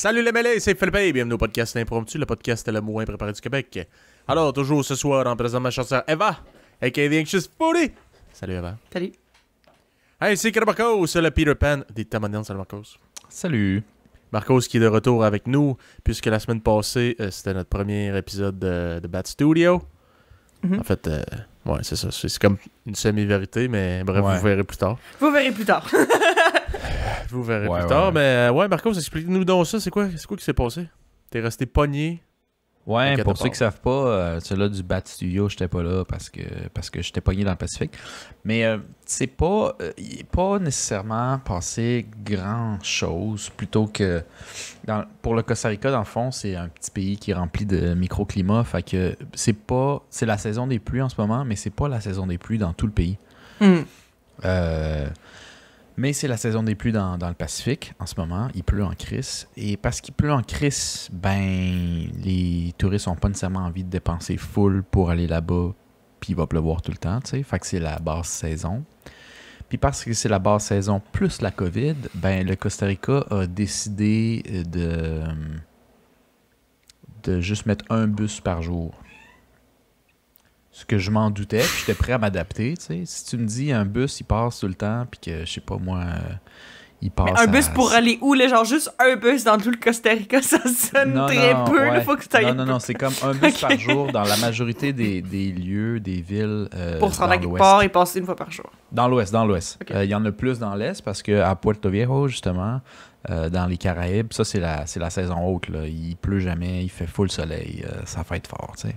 Salut les mêlés, c'est Philippe et bienvenue au podcast Impromptu, le podcast le moins préparé du Québec. Alors, toujours ce soir, en présence de ma chasseur Eva, a.k.a. The Anxious Foodie. Salut Eva. Salut. Hey, c'est Marcos, le Peter Pan des Tamanians. Salut Marcos. Salut. Marcos qui est de retour avec nous, puisque la semaine passée, c'était notre premier épisode de Bat Studio. En fait, ouais, c'est ça. C'est comme une semi-vérité, mais bref, Ouais. vous verrez plus tard. Vous verrez plus tard. Vous verrez Ouais, plus tard, ouais. mais ouais, Marcos, explique-nous donc ça. C'est quoi qui s'est passé? T'es resté pogné? Ouais, Ok, pour t'as ceux qui savent pas, celui-là du Bat Studio, j'étais pas là parce que j'étais pogné dans le Pacifique. Mais c'est pas, il est pas nécessairement passé grand-chose, plutôt que pour le Costa Rica, dans le fond, c'est un petit pays qui est rempli de microclimats, fait que c'est la saison des pluies en ce moment, mais c'est pas la saison des pluies dans tout le pays. Mais c'est la saison des pluies dans le Pacifique en ce moment. Il pleut en crisse. Et parce qu'il pleut en crisse, ben les touristes n'ont pas nécessairement envie de dépenser full pour aller là-bas. Puis il va pleuvoir tout le temps, tu sais. Fait que c'est la basse saison. Puis parce que c'est la basse saison plus la COVID, ben le Costa Rica a décidé de juste mettre un bus par jour. Ce que je m'en doutais, puis j'étais prêt à m'adapter, tu sais. Si tu me dis un bus, il passe tout le temps, puis que, je sais pas moi, il passe Mais un bus pour aller où, là? Genre juste un bus dans tout le Costa Rica, ça sonne très peu, ouais. là. Faut que tu ailles. Non, c'est comme un bus Ok. par jour dans la majorité des lieux, des villes Pour se rendre à dans quelque l'ouest. part et passer une fois par jour. Dans l'ouest. Ok. Il y en a plus dans l'est, parce qu'à Puerto Viejo, justement, dans les Caraïbes, ça, c'est la saison haute, là. Il pleut jamais, il fait full soleil, ça fait être fort, tu sais.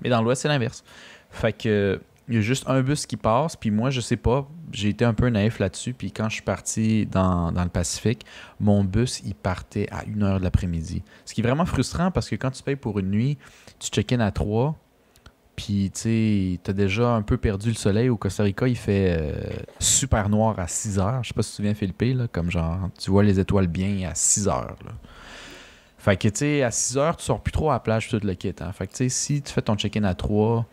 Mais dans l'ouest, c'est l'inverse. Fait que il y a juste un bus qui passe, puis moi, je sais pas, j'ai été un peu naïf là-dessus, puis quand je suis parti dans le Pacifique, mon bus, il partait à 1h de l'après-midi. Ce qui est vraiment frustrant, parce que quand tu payes pour une nuit, tu check-in à 3, puis tu sais, t'as déjà un peu perdu le soleil. Au Costa Rica, il fait super noir à 6h. Je sais pas si tu te souviens, Philippe, là, comme genre, tu vois les étoiles bien à 6h, là. Fait que, tu sais, à 6h, tu sors plus trop à la plage, tout le kit. Hein? Fait que, tu sais, si tu fais ton check-in à 3,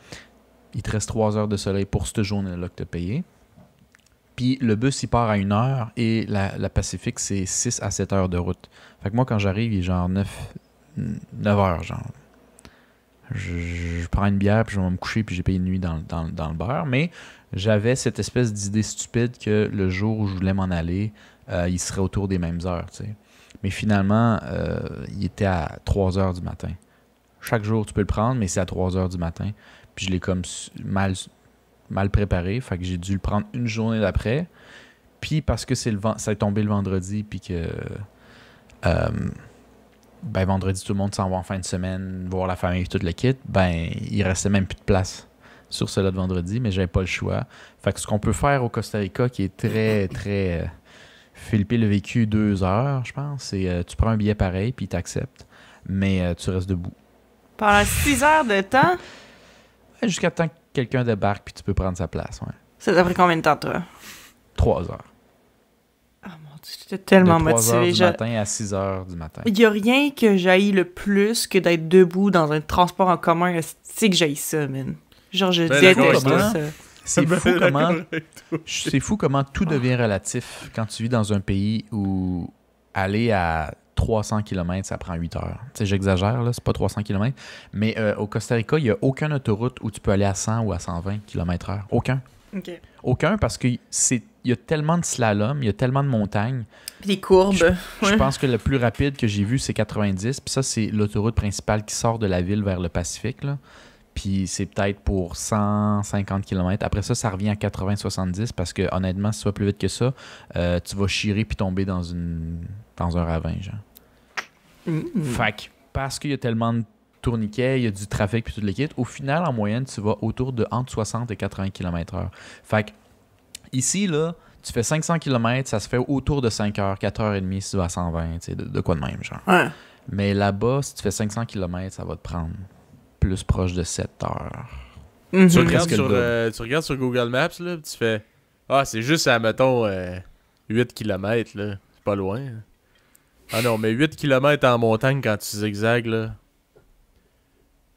il te reste 3 heures de soleil pour cette journée-là que tu as payé. Puis le bus, il part à 1h et la Pacifique, c'est 6 à 7 heures de route. Fait que moi, quand j'arrive, il est genre 9 heures, genre. Je prends une bière, puis je vais me coucher, puis j'ai payé une nuit dans le bar. Mais j'avais cette espèce d'idée stupide que le jour où je voulais m'en aller, il serait autour des mêmes heures, tu sais. Mais finalement, il était à 3 heures du matin. Chaque jour, tu peux le prendre, mais c'est à 3 heures du matin. Puis je l'ai comme mal préparé. Fait que j'ai dû le prendre une journée d'après. Puis parce que ça est tombé le vendredi, puis que ben vendredi, tout le monde s'en va en fin de semaine, voir la famille, tout le kit, ben il restait même plus de place sur cela de vendredi, mais j'avais pas le choix. Fait que ce qu'on peut faire au Costa Rica, qui est très, très... Philippe l'a vécu 2 heures, je pense, c'est tu prends un billet pareil, puis il t'accepte, mais tu restes debout. Pendant 6 heures de temps, Jusqu'à temps que quelqu'un débarque, puis tu peux prendre sa place, ouais. ça t'a pris combien de temps, toi? 3 heures. Ah mon Dieu, j'étais tellement de 3 heures motivée. du matin à 6 heures du matin. Il y a rien que j'haïs le plus que d'être debout dans un transport en commun. C'est que j'haïs ça, man. Genre, je Ben, déteste d'accord, ça. C'est fou comment tout devient relatif quand tu vis dans un pays où aller à 300 km, ça prend 8 heures. Tu sais, j'exagère, là, c'est pas 300 km. Mais au Costa Rica, il n'y a aucune autoroute où tu peux aller à 100 ou à 120 km/h. Aucun. OK. Aucun, parce qu'il y a tellement de slalom, il y a tellement de montagnes. Puis des courbes. Je pense que le plus rapide que j'ai vu, c'est 90. Puis ça, c'est l'autoroute principale qui sort de la ville vers le Pacifique, là. Puis c'est peut-être pour 150 km. Après ça, ça revient à 80-70 parce que honnêtement, si tu vas plus vite que ça, tu vas chirer puis tomber dans un ravin, genre. Fait que parce qu'il y a tellement de tourniquets, il y a du trafic puis tout le kit, au final, en moyenne, tu vas autour de entre 60 et 80 km/h. Fait que ici, là, tu fais 500 km, ça se fait autour de 5 heures, 4 heures et demie si tu vas à 120, tu sais, de quoi de même, genre. Ouais. Mais là-bas, si tu fais 500 km, ça va te prendre plus proche de 7 heures. Mhm. Tu regardes, presque le tu regardes sur Google Maps, là, pis tu fais ah, c'est juste à, mettons, 8 km, là. C'est pas loin. Ah non, mais 8 km en montagne quand tu zigzags, là.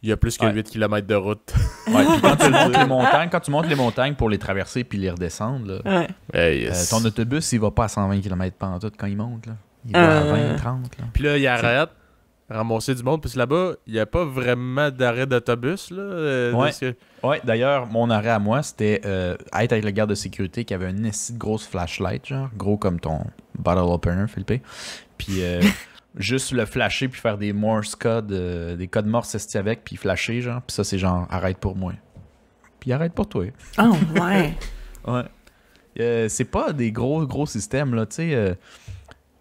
Il y a plus que 8 km de route. Ouais, puis quand tu montes les montagnes pour les traverser puis les redescendre, là, Ouais. Hey, ton autobus, il va pas à 120 km pendant tout quand il monte, là. Il va à 20, 30. Là. Puis là, il arrête, ramasser du monde. Puis là-bas, il n'y a pas vraiment d'arrêt d'autobus. Là, Ouais. parce que- Ouais, d'ailleurs, mon arrêt à moi, c'était être avec le garde de sécurité qui avait une esti de grosse flashlight, genre, gros comme ton bottle opener, Philippe. Puis juste le flasher puis faire des Morse codes, des codes Morse esti avec, puis flasher, genre. Puis ça, c'est genre, arrête pour moi. Puis arrête pour toi. Oh, ouais. Ouais. C'est pas des gros systèmes, là, tu sais.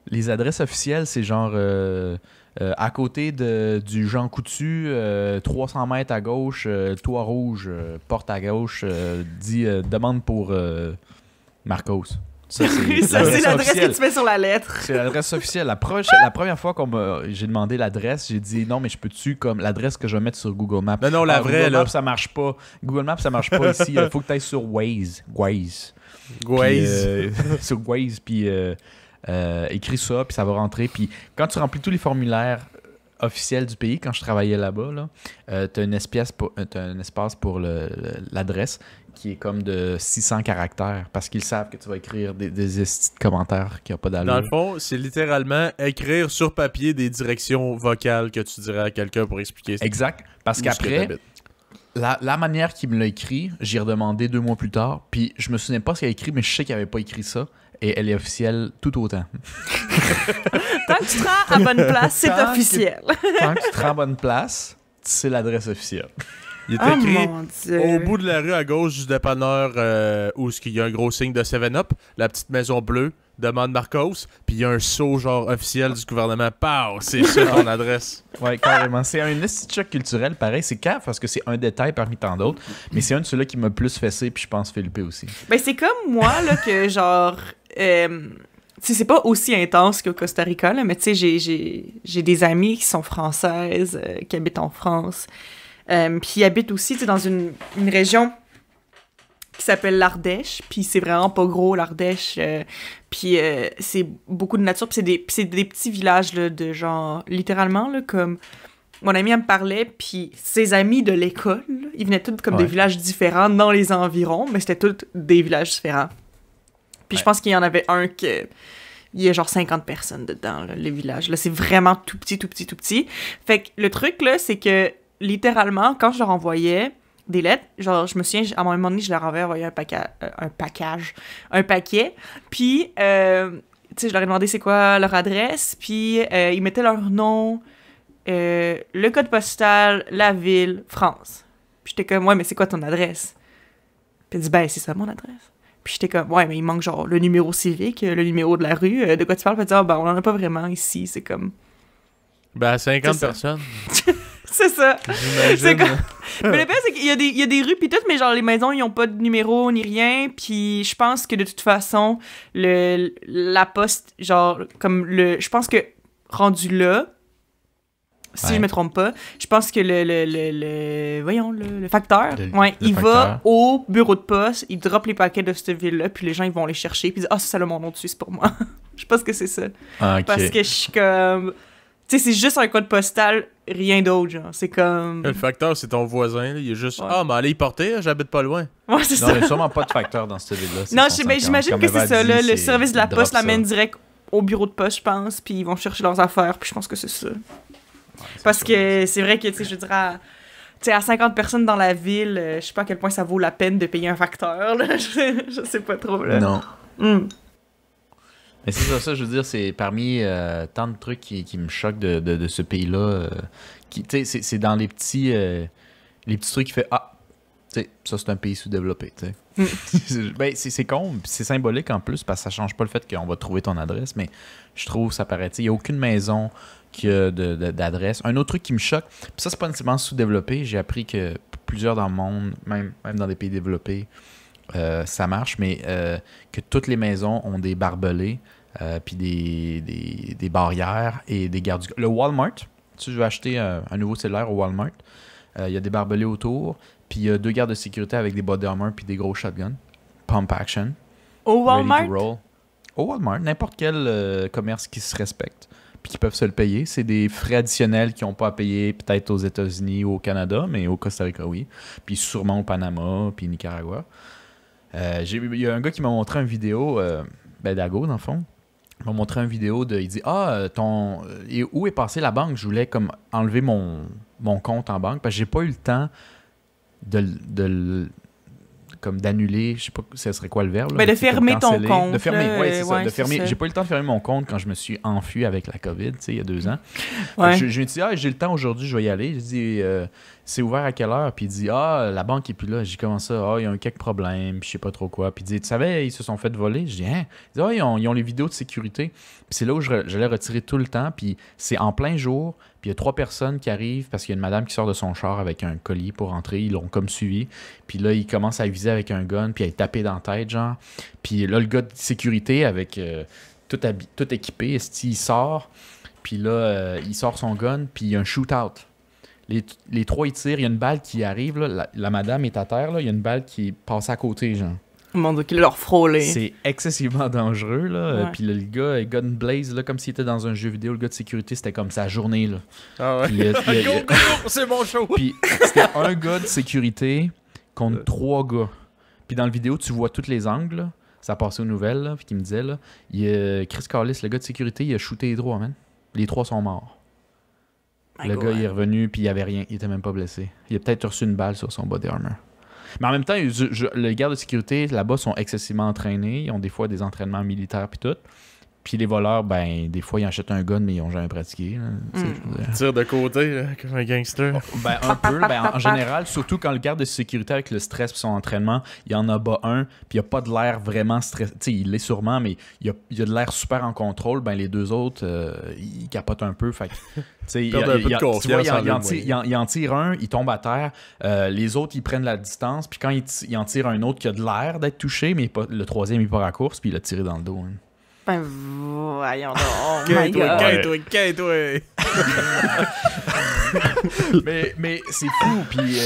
Les adresses officielles, c'est genre à côté du Jean Coutu, 300 mètres à gauche, toit rouge, porte à gauche, demande pour Marcos. Ça, C'est l'adresse que tu mets sur la lettre. C'est l'adresse officielle. La première fois j'ai demandé l'adresse, j'ai dit non, mais je peux-tu comme l'adresse que je vais mettre sur Google Maps. Non, la vraie, Google là. Maps, ça marche pas. Google Maps, ça marche pas ici. Il faut que tu ailles sur Waze. Waze. Sur Waze, puis écris ça, puis ça va rentrer. Puis quand tu remplis tous les formulaires officiels du pays, quand je travaillais là-bas, là, tu as un espace pour l'adresse qui est comme de 600 caractères parce qu'ils savent que tu vas écrire des estis de commentaires qui n'ont pas d'allure. Dans le fond, c'est littéralement écrire sur papier des directions vocales que tu dirais à quelqu'un pour expliquer. Exact. Parce où est-ce que qu'après, t'habites. la manière qu'il me l'a écrit, j'y ai redemandé 2 mois plus tard, puis je me souviens pas ce qu'il a écrit, mais je sais qu'il avait pas écrit ça, et elle est officielle tout autant. Tant que tu te rends à bonne place, c'est Tant que- officiel. Tant que tu te rends à bonne place, c'est l'adresse officielle. Il est Oh écrit mon Dieu. au bout de la rue à gauche du dépanneur où il y a un gros signe de 7-Up, la petite maison bleue, demande Marcos, puis il y a un sceau genre officiel du gouvernement. Pow! C'est ça ton adresse. Ouais, carrément. C'est un esti de choc culturel, pareil. C'est cave parce que c'est un détail parmi tant d'autres, mais c'est un de ceux-là qui m'a plus fessé, puis je pense Philippe aussi. Ben, c'est comme moi, là, que genre. Tu sais, c'est pas aussi intense qu'au Costa Rica, là, mais tu sais, j'ai des amies qui sont françaises, qui habitent en France. Puis ils habitent aussi, tu sais, dans une région qui s'appelle l'Ardèche, puis c'est vraiment pas gros, l'Ardèche. Puis c'est beaucoup de nature, puis c'est des petits villages, là, de genre, littéralement, là, comme... Mon ami, elle me parlait, puis ses amis de l'école, là, ils venaient tous comme des villages différents dans les environs, mais c'était tous des villages différents. Puis je pense qu'il y en avait un que... Il y a genre 50 personnes dedans, là, le village. Là, c'est vraiment tout petit, tout petit, tout petit. Fait que le truc, là, c'est que, littéralement, quand je leur envoyais des lettres, genre, je me souviens, à un moment donné, je leur avais envoyé un paquet. Puis, tu sais, je leur ai demandé c'est quoi leur adresse, puis ils mettaient leur nom, le code postal, la ville, France. Puis j'étais comme, ouais, mais c'est quoi ton adresse? Puis elle dit, ben, c'est ça mon adresse. Puis j'étais comme, ouais, mais il manque genre le numéro civique, le numéro de la rue, de quoi tu parles? Puis elle dit, ah, ben, on en a pas vraiment ici, c'est comme... Ben, 50 C'est ça. personnes. C'est ça. C'est J'imagine. comme... Mais le pire, c'est qu'il y a des rues pis tout, mais genre les maisons, ils ont pas de numéro ni rien. Puis je pense que de toute façon, la poste, genre, comme je pense que rendu là, si je me trompe pas, je pense que le facteur, il facteur. va au bureau de poste, il drop les paquets de cette ville-là, puis les gens, ils vont les chercher, puis ils disent « Ah, ça, mon nom dessus, c'est pour moi. » Je pense que c'est ça. Ah, ok. Parce que je suis comme... Tu sais, c'est juste un code postal, rien d'autre, genre. C'est comme... Le facteur, c'est ton voisin. Là. Il est juste, Ouais. ah, mais allez y porter, j'habite pas loin. Ouais, c'est Non, ça. il n'y a sûrement pas de facteur dans cette ville-là. Non, c'est ben, 150. j'imagine Comme que c'est Eva ça, dit, là. Le c'est- service de la il drop poste ça. l'amène direct au bureau de poste, je pense, puis ils vont chercher leurs affaires, puis je pense que c'est ça. Ouais, c'est Parce sûr. que c'est vrai que, tu sais, je dirais, à 50 personnes dans la ville, je sais pas à quel point ça vaut la peine de payer un facteur, là. Je sais pas trop, là. Non. Hmm. Mais c'est ça, je veux dire, c'est parmi tant de trucs qui me choquent de ce pays-là. Tu sais, c'est dans les petits trucs qui fait ah, tu sais, ça c'est un pays sous-développé, tu sais. Ben, c'est con, puis c'est symbolique en plus, parce que ça change pas le fait qu'on va trouver ton adresse, mais je trouve ça paraît, tu sais, il n'y a aucune maison qui a d'adresse. Un autre truc qui me choque, puis ça c'est pas nécessairement sous-développé, j'ai appris que plusieurs dans le monde, même dans des pays développés, ça marche, mais que toutes les maisons ont des barbelés, puis des barrières et des gardes. Le Walmart, si tu veux acheter un nouveau cellulaire au Walmart, il y a des barbelés autour, puis il y a 2 gardes de sécurité avec des body armor puis des gros shotguns. Pump action. Au Ready Walmart? to roll. Au Walmart, n'importe quel commerce qui se respecte puis qui peuvent se le payer. C'est des frais additionnels qu'ils n'ont pas à payer peut-être aux États-Unis ou au Canada, mais au Costa Rica, oui. Puis sûrement au Panama, puis Nicaragua. Il y a un gars qui m'a montré une vidéo, Dago, dans le fond. Il m'a montré une vidéo il dit où est passée la banque? Je voulais comme enlever mon compte en banque parce que j'ai pas eu le temps comme d'annuler, je sais pas ce serait quoi le verbe. Là, mais de fermer ton compte. De fermer, oui, c'est ça. De c'est fermer. ça. J'ai pas eu le temps de fermer mon compte quand je me suis enfui avec la COVID, tu sais, il y a 2 ans. Ouais. Je lui ai dit, j'ai le temps aujourd'hui, je vais y aller. J'ai dit, c'est ouvert à quelle heure? Puis il dit, la banque est plus là. J'ai dit, comment ça? Il y a eu quelques problèmes, puis je sais pas trop quoi. Puis il dit, tu savais, ils se sont fait voler. Je dis, hein? Il dit, ils ont les vidéos de sécurité. Puis c'est là où j'allais retirer tout le temps. Puis c'est en plein jour. Puis il y a 3 personnes qui arrivent parce qu'il y a une madame qui sort de son char avec un colis pour rentrer. Ils l'ont comme suivi. Puis là, il commence à viser avec un gun, puis à taper dans la tête, genre. Puis là, le gars de sécurité avec tout équipé, il sort. Puis là, il sort son gun, puis il y a un shootout. Les 3, ils tirent. Il y a une balle qui arrive, là. La madame est à terre, là. Il y a une balle qui passe à côté, genre. Mon Dieu, qu'il leur frôlé. C'est excessivement dangereux, là. Ouais. Puis le gars, gun blaze, là, comme s'il était dans un jeu vidéo. Le gars de sécurité, c'était comme sa journée, là. Ah ouais. Puis, Go, c'est mon show! puis c'était un gars de sécurité contre 3 gars. Puis dans la vidéo, tu vois tous les angles, là. Ça a passé aux nouvelles, là, puis qui me disait, là, Chris Callis, le gars de sécurité, il a shooté les 3, man. Les 3 sont morts. Le gars, il est revenu, puis il avait rien. Il était même pas blessé. Il a peut-être reçu une balle sur son body armor. Mais en même temps, les gardes de sécurité, là-bas, sont excessivement entraînés. Ils ont des fois des entraînements militaires, puis tout. Puis les voleurs, ben, des fois, ils achètent un gun, mais ils n'ont jamais pratiqué. Là, Tire de côté, là, comme un gangster. Ben, un peu. Ben, en général, surtout quand le garde de sécurité avec le stress et son entraînement, il en a bas un, puis il n'y a pas de l'air vraiment stressé. Tu sais, il l'est sûrement, mais il y a de l'air super en contrôle. Ben, les 2 autres, ils capotent un peu. Fait tu sais, il en tire un, il tombe à terre. Les autres, ils prennent la distance. Puis quand il en tire un autre qui a de l'air d'être touché, mais le 3e, il part à course, puis il l'a tiré dans le dos. Hein. Ben, voyons donc. Oh my God. Quête-toi. mais c'est fou. Puis,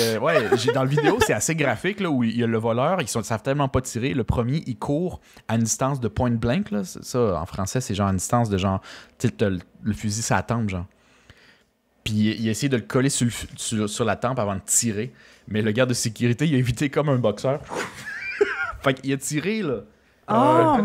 dans la vidéo, c'est assez graphique, là, où il y a le voleur. Ils savent tellement pas tirer. Le premier, il court à une distance de point blank. Là. Ça, en français, c'est genre une distance de genre... Tu sais, le fusil, ça tempe, genre. Puis il a essayé de le coller sur la tempe avant de tirer. Mais le garde de sécurité, il a évité comme un boxeur. Fait qu'il a tiré, là. Oh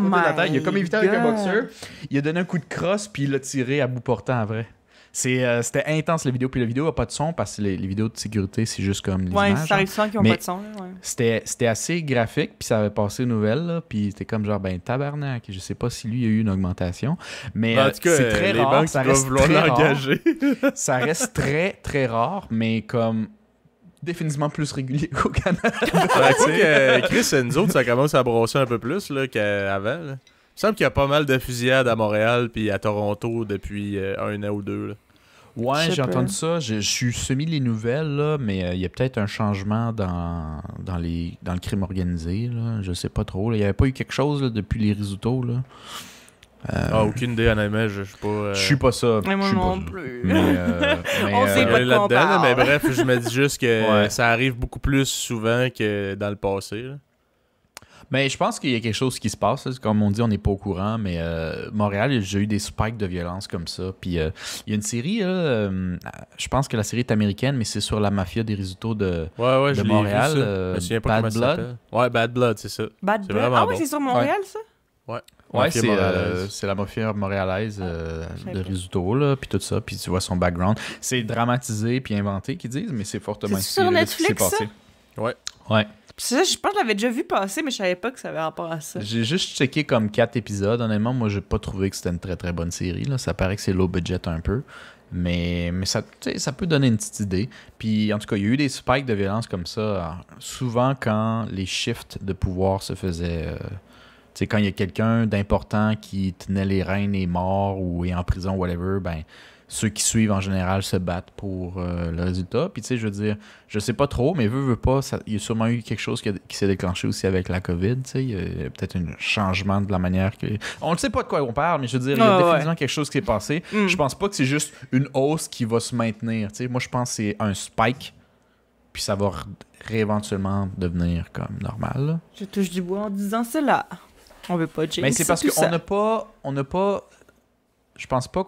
il a comme évité avec un boxeur. Il a donné un coup de crosse, puis il l'a tiré à bout portant, en vrai. C'était intense, la vidéo. Puis la vidéo n'a pas de son, parce que les vidéos de sécurité, c'est juste comme les images. Ouais, ça arrive souvent qu'ils n'ont pas de son. Là, ouais. C'était assez graphique, puis ça avait passé aux nouvelles, là, puis c'était comme genre, ben, tabarnak. Je sais pas si lui, il y a eu une augmentation. Mais en tout cas, c'est très les rare. banques Ça doivent reste vouloir très l'engager. rare. Ça reste très, très rare, mais comme... définitivement plus régulier qu'au Canada. Chris et nous autres, ça commence à brosser un peu plus là, qu'avant. Là. Il me semble qu'il y a pas mal de fusillades à Montréal puis à Toronto depuis 1 an ou 2. Là. Ouais, j'ai entendu ça. Je suis semi les nouvelles, là, mais il y a peut-être un changement dans le crime organisé. Là. Je sais pas trop. Il n'y avait pas eu quelque chose là, depuis les risottos. Là. Aucune idée, honnêtement, je suis pas... Je suis pas ça. Mais moi non plus. Mais, On sait pas de quoi on parle. Mais bref, je me dis juste que ça arrive beaucoup plus souvent que dans le passé. Là. Mais je pense qu'il y a quelque chose qui se passe. Là. Comme on dit, on n'est pas au courant, mais Montréal, j'ai eu des spikes de violence comme ça. Puis il y a une série, là, je pense que la série est américaine, mais c'est sur la mafia des risottos de Montréal. Je me souviens pas Bad comment ça Blood. s'appelle. Ouais, Bad Blood, c'est ça. Bad Blood? vraiment Ah oui, bon. c'est sur Montréal, ça? Ouais, Mafia c'est la mafia montréalaise je de sais pas. risotto, là, puis tout ça, puis tu vois son background. C'est dramatisé puis inventé, qu'ils disent, mais c'est fortement C'est sur inspiré de ce qui s'est Netflix, passé. Ouais. Ouais. Ça, je pense que je l'avais déjà vu passer, mais je savais pas que ça avait rapport à ça. J'ai juste checké comme 4 épisodes. Honnêtement, moi, j'ai pas trouvé que c'était une très très bonne série. Là. Ça paraît que c'est low budget un peu. Mais ça, ça peut donner une petite idée. Puis, en tout cas, il y a eu des spikes de violence comme ça, souvent quand les shifts de pouvoir se faisaient... Tu sais, quand il y a quelqu'un d'important qui tenait les rênes et est mort ou est en prison, whatever, ben ceux qui suivent en général se battent pour le résultat. Puis tu sais, je veux dire, je sais pas trop, mais veut pas, il y a sûrement eu quelque chose qui s'est déclenché aussi avec la COVID. Tu sais, il y a peut-être un changement de la manière que... On ne sait pas de quoi on parle, mais je veux dire, il y a définitivement quelque chose qui s'est passé. Je pense pas que c'est juste une hausse qui va se maintenir. Tu sais, moi, je pense que c'est un spike, puis ça va rééventuellement devenir comme normal. Là. Je touche du bois en disant cela. On veut pas jinx. Mais c'est parce qu'on n'a pas... Je pense pas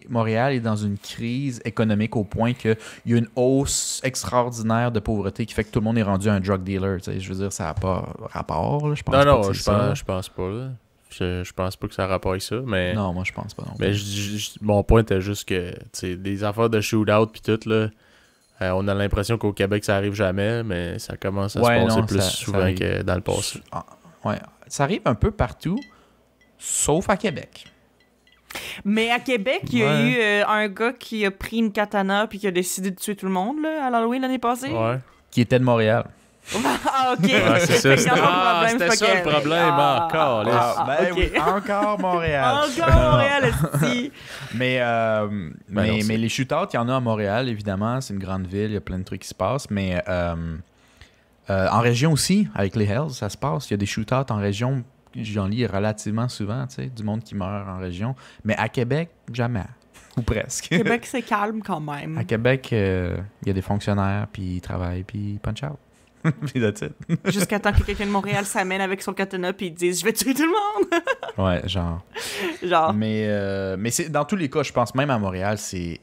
Montréal est dans une crise économique au point qu'il y a une hausse extraordinaire de pauvreté qui fait que tout le monde est rendu un drug dealer. Je veux dire, ça n'a pas rapport. Là. Je pense Non, pas que c'est ça. Je pense pas. Là. Je pense pas que ça a rapport avec ça, mais... Non, moi, je pense pas non Mais plus. mon point était juste que, tu sais, des affaires de shootout pis tout, là, on a l'impression qu'au Québec, ça arrive jamais, mais ça commence à se passer plus souvent que dans le passé. Ouais, ça arrive un peu partout, sauf à Québec. Mais à Québec, il y a eu un gars qui a pris une katana puis qui a décidé de tuer tout le monde là, à l'Halloween l'année passée. Ouais. Qui était de Montréal. Ah, ok. Ouais, c'est ça. C'était ça le problème, encore. Oui, encore Montréal. Encore Montréal, aussi. Mais non, les shootouts, il y en a à Montréal, évidemment. C'est une grande ville, il y a plein de trucs qui se passent. Mais en région aussi, avec les Hells, ça se passe. Il y a des shootouts en région. J'en lis relativement souvent, tu sais, du monde qui meurt en région. Mais à Québec, jamais. Ou presque. Québec, c'est calme quand même. À Québec, il y a des fonctionnaires, puis ils travaillent, puis ils punch out. Puis that's it. Jusqu'à temps que quelqu'un de Montréal s'amène avec son katana puis ils disent « Je vais tuer tout le monde! » Ouais, genre. Mais c'est, dans tous les cas, je pense même à Montréal, si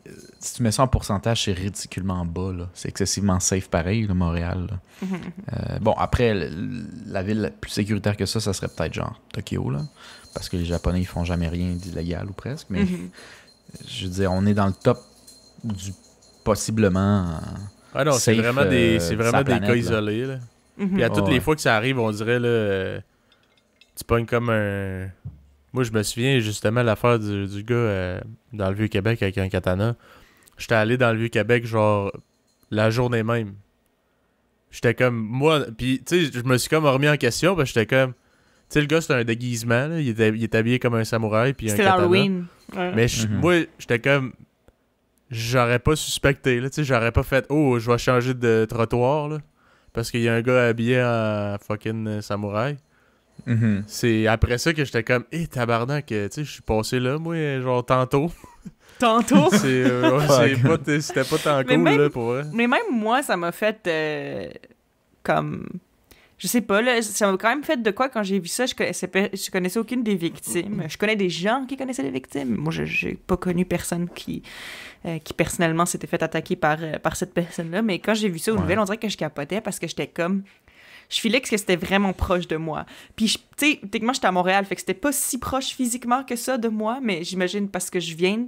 tu mets ça en pourcentage, c'est ridiculement bas. Là. C'est excessivement safe pareil, là, Montréal. Là. Bon, après, la ville la plus sécuritaire que ça serait peut-être genre Tokyo, là, parce que les Japonais, ils font jamais rien d'illégal ou presque. Mais je veux dire, on est dans le top du possiblement... Ah non, c'est vraiment des planète, cas isolés. Là. Puis à toutes les fois que ça arrive, on dirait, là, tu pognes comme un... Moi, je me souviens justement de l'affaire du gars dans le Vieux-Québec avec un katana. J'étais allé dans le Vieux-Québec, genre, la journée même. J'étais comme... Moi, puis, tu sais, je me suis comme remis en question, parce que j'étais comme... Tu sais, le gars, c'était un déguisement, là. Il est habillé comme un samouraï, puis un katana. C'était l'Halloween. Ouais. Mais moi, j'étais comme... J'aurais pas suspecté, là, tu sais, j'aurais pas fait « Oh, je vais changer de trottoir, là, parce qu'il y a un gars habillé en fucking samouraï. » C'est après ça que j'étais comme « Eh, tabarnak, tu sais, je suis passé là, moi, genre, tantôt. » Tantôt? C'était pas tant cool, même, là, pour vrai. Mais même moi, ça m'a fait comme... Je sais pas, là, ça m'a quand même fait de quoi quand j'ai vu ça. Je connaissais aucune des victimes. Je connais des gens qui connaissaient les victimes. Moi, j'ai pas connu personne qui personnellement s'était fait attaquer par cette personne-là. Mais quand j'ai vu ça aux nouvelles, on dirait que je capotais parce que j'étais comme... Je filais que c'était vraiment proche de moi. Puis, tu sais, techniquement, j'étais à Montréal, fait que c'était pas si proche physiquement que ça de moi, mais j'imagine parce que je viens de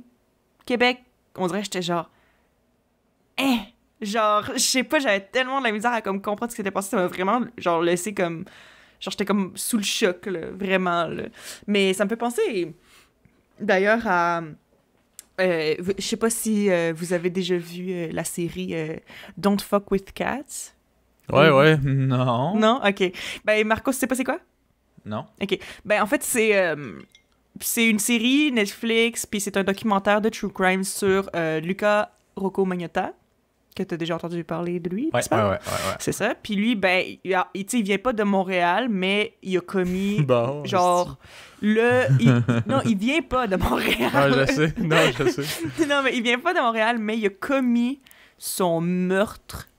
Québec, on dirait que j'étais genre... Genre, je sais pas, j'avais tellement de la misère à comme comprendre ce qui s'était passé. Ça m'a vraiment, genre, laissé comme... Genre, j'étais comme sous le choc, là, vraiment, là. Mais ça me fait penser, d'ailleurs, à... je sais pas si vous avez déjà vu la série Don't Fuck With Cats. Ouais. Non. Non? OK. Ben, Marcos, tu sais pas c'est quoi? Non. OK. Ben, en fait, c'est une série Netflix, puis c'est un documentaire de true crime sur Luca Rocco Magnotta, que t'as déjà entendu parler de lui. Ouais. C'est ça. Puis lui, ben, il vient pas de Montréal, mais il a commis, bon, genre, non, il vient pas de Montréal. Ouais, je sais. Non, mais il vient pas de Montréal, mais il a commis son meurtre.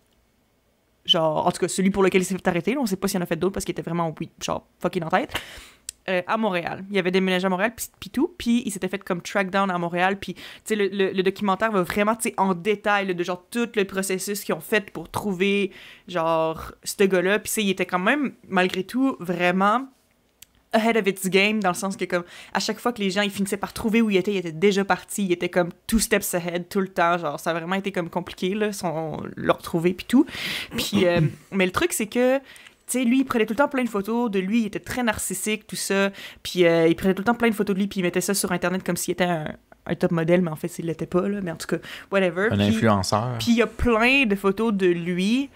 Genre, en tout cas, celui pour lequel il s'est fait arrêter. Là, on sait pas s'il en a fait d'autres parce qu'il était vraiment, genre, fucking en tête. À Montréal. Il avait déménagé à Montréal, puis tout. Puis il s'était fait comme track down à Montréal. Puis, tu sais, le documentaire va vraiment, tu sais, en détail là, de genre tout le processus qu'ils ont fait pour trouver, genre, ce gars-là. Puis, tu sais, il était quand même, malgré tout, vraiment ahead of its game, dans le sens que, comme, à chaque fois que les gens, ils finissaient par trouver où il était déjà parti. Il était comme 2 steps ahead tout le temps. Genre, ça a vraiment été comme compliqué, là, le retrouver, puis tout. Puis, mais le truc, c'est que, tu sais, lui, il prenait tout le temps plein de photos de lui, il était très narcissique, tout ça. Puis il prenait tout le temps plein de photos de lui, puis il mettait ça sur Internet comme s'il était un top modèle, mais en fait, il l'était pas, là. Mais en tout cas, whatever. Influenceur. Puis il y a plein de photos de lui,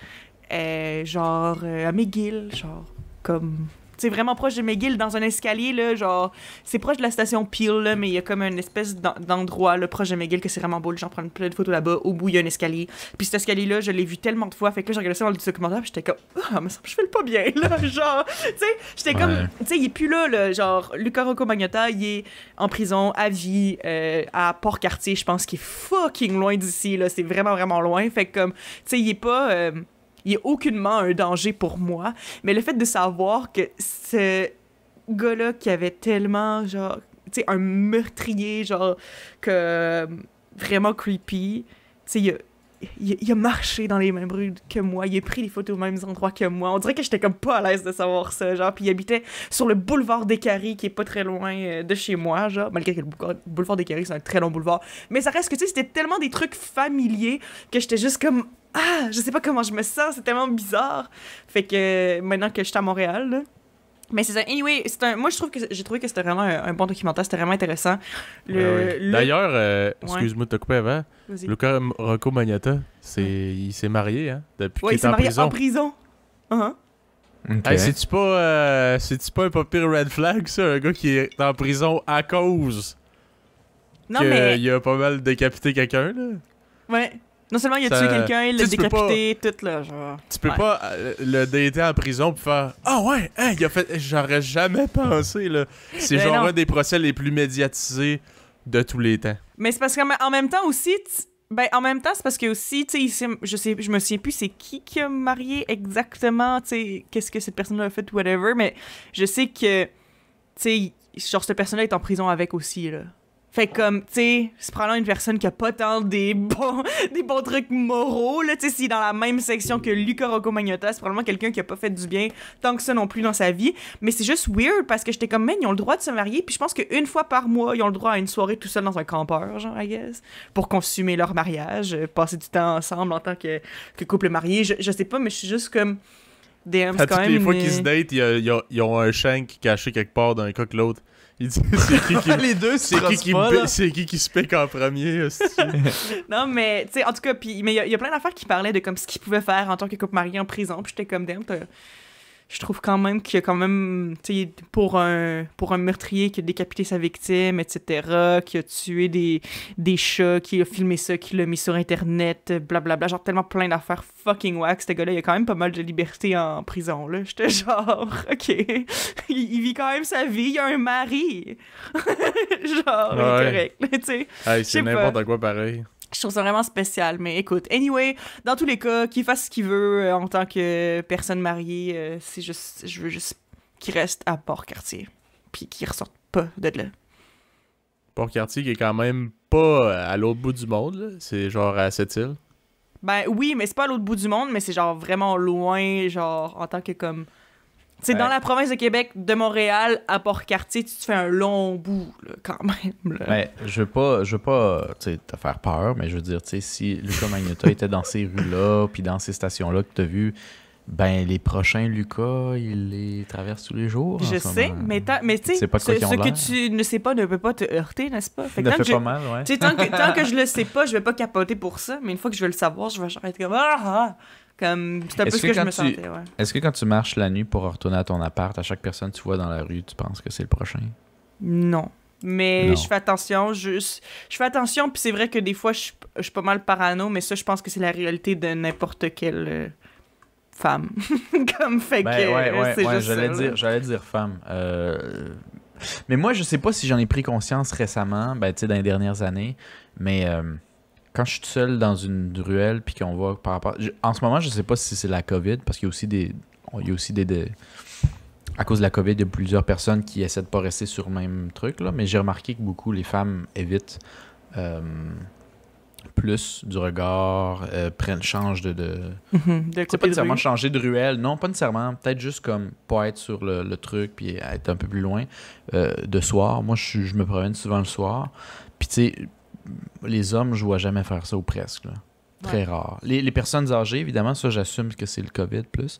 genre à McGill, genre comme... C'est vraiment proche de McGill, dans un escalier, là, genre... C'est proche de la station Peel, là, mais il y a comme une espèce d'endroit, là, proche de McGill, que c'est vraiment beau. Les gens prennent plein de photos là-bas. Au bout, il y a un escalier. Puis cet escalier-là, je l'ai vu tellement de fois. Fait que là, j'ai regardé ça dans le documentaire, puis j'étais comme... Ah, mais ça, je fais le pas bien, là, genre... Tu sais, j'étais comme... Tu sais, il est plus là, genre... Luca Rocco Magnotta, il est en prison, à vie, à Port-Cartier, je pense, qui est fucking loin d'ici, là. C'est vraiment, vraiment loin. Fait que, comme... Tu sais, il est pas... il est aucunement un danger pour moi. Mais le fait de savoir que ce gars-là qui avait tellement, genre, tu sais, un meurtrier, genre, que vraiment creepy, tu sais, il a marché dans les mêmes rues que moi, il a pris les photos aux mêmes endroits que moi. On dirait que j'étais comme pas à l'aise de savoir ça, genre. Puis il habitait sur le boulevard des Carrés, qui est pas très loin de chez moi, genre. Malgré que le boulevard des Carrés, c'est un très long boulevard. Mais ça reste que, tu sais, c'était tellement des trucs familiers que j'étais juste comme... Ah, je sais pas comment je me sens, c'est tellement bizarre. Fait que maintenant que je suis à Montréal, là... Mais c'est ça. Anyway, moi, j'ai trouvé que c'était vraiment un bon documentaire. C'était vraiment intéressant. D'ailleurs, excuse-moi de te couper avant. Vas-y. Luca Rocco Magnotta, il s'est marié, hein, depuis Ouais, qu'il il s'est est en marié prison. en prison. Uh-huh. Ok. Hey, c'est-tu pas un pas pire red flag, ça? Un gars qui est en prison à cause Non, mais... il a pas mal décapité quelqu'un, là. Ouais. Non seulement il a Ça- tué quelqu'un, il l'a Tu sais, tu peux décapité, tout là, genre... Tu peux Ouais. pas le dater en prison pis faire « Ah ouais, hein, il a fait... J'aurais jamais pensé, là. » C'est Mais genre non. un des procès les plus médiatisés de tous les temps. Mais c'est parce qu'en même temps aussi... en même temps, c'est parce que aussi, tu sais, je me souviens plus c'est qui a marié exactement, tu sais, qu'est-ce que cette personne-là a fait, whatever, mais je sais que, tu sais, genre, cette personne-là est en prison avec aussi, là. Fait que comme, tu sais, c'est probablement une personne qui a pas tant des bons trucs moraux, là, tu sais, s'il est dans la même section que Luca Rocco Magnotta, c'est probablement quelqu'un qui a pas fait du bien tant que ça non plus dans sa vie, mais c'est juste weird parce que j'étais comme, man, ils ont le droit de se marier, puis je pense qu'une fois par mois, ils ont le droit à une soirée tout seul dans un campeur, genre, I guess, pour consommer leur mariage, passer du temps ensemble en tant que couple marié, je sais pas, mais je suis juste comme... Damn, À c'est quand toutes même les fois une- qu'ils se datent, ils ont un shank caché quelque part d'un cas que l'autre. Il dit c'est qui Les deux c'est qui se pique en premier, hostie. Non, mais, tu sais, en tout cas, mais il y a plein d'affaires qui parlaient de comme ce qu'ils pouvaient faire en tant que couple marié en prison, puis j'étais comme, damn, je trouve quand même qu'il y a quand même, tu sais, pour un meurtrier qui a décapité sa victime, etc., qui a tué des chats, qui a filmé ça, qui l'a mis sur Internet, blablabla, genre tellement plein d'affaires fucking wack, ce gars-là, il a quand même pas mal de liberté en prison, là. J'étais genre, OK, il vit quand même sa vie, il a un mari. Genre, Ouais. correct, tu sais. Hey, Je sais c'est n'importe quoi pareil. Je trouve ça vraiment spécial, mais écoute, anyway, dans tous les cas, qu'il fasse ce qu'il veut en tant que personne mariée, c'est juste, je veux juste qu'il reste à Port-Cartier, puis qu'il ressorte pas de là. Port-Cartier qui est quand même pas à l'autre bout du monde, là. C'est genre à cette île. Ben oui, mais c'est pas à l'autre bout du monde, mais c'est genre vraiment loin, genre en tant que comme... Tu sais, Ouais. dans la province de Québec, de Montréal à Port-Cartier, tu te fais un long bout, là, quand même, là. Ben, je veux pas tu sais, te faire peur, mais je veux dire, tu sais, si Luca Magnotta était dans ces rues-là, puis dans ces stations-là que tu as vues, ben, les prochains Lucas, il les traverse tous les jours. Je en ce sais, moment. mais tu Tu sais sais, pas de quoi ce qu'ils ont que l'air. tu ne sais pas ne peut pas te heurter, n'est-ce pas? Fait que Ça tant fait que pas je- mal, ouais. Tu sais, tant que je le sais pas, je vais pas capoter pour ça, mais une fois que je vais le savoir, je vais genre être comme comme c'est un peu Est-ce ce que que je quand me tu- sentais, ouais. Est-ce que quand tu marches la nuit pour retourner à ton appart, à chaque personne que tu vois dans la rue, tu penses que c'est le prochain? Non. Mais Non. je fais attention, je fais attention, puis c'est vrai que des fois je suis pas mal parano, mais ça je pense que c'est la réalité de n'importe quelle femme. Comme fait Ben, que c'est juste j'allais ça, là. j'allais dire femme. Mais moi, je sais pas si j'en ai pris conscience récemment, ben, tu sais, dans les dernières années, mais quand je suis tout seul dans une ruelle, puis qu'on va par rapport... En ce moment, je sais pas si c'est la COVID, parce qu'il y a aussi des... À cause de la COVID, il y a plusieurs personnes qui essaient de pas rester sur le même truc, là, mais j'ai remarqué que beaucoup, les femmes évitent plus du regard, changent de... Mhm, de C'est côté pas de nécessairement rue. changer de ruelle, non, pas nécessairement. Peut-être juste comme pas être sur le truc puis être un peu plus loin de soir. Moi, je me promène souvent le soir. Puis tu sais, les hommes, je vois jamais faire ça ou presque. Là. Très Ouais. rare. Les personnes âgées, évidemment, ça, j'assume que c'est le COVID plus.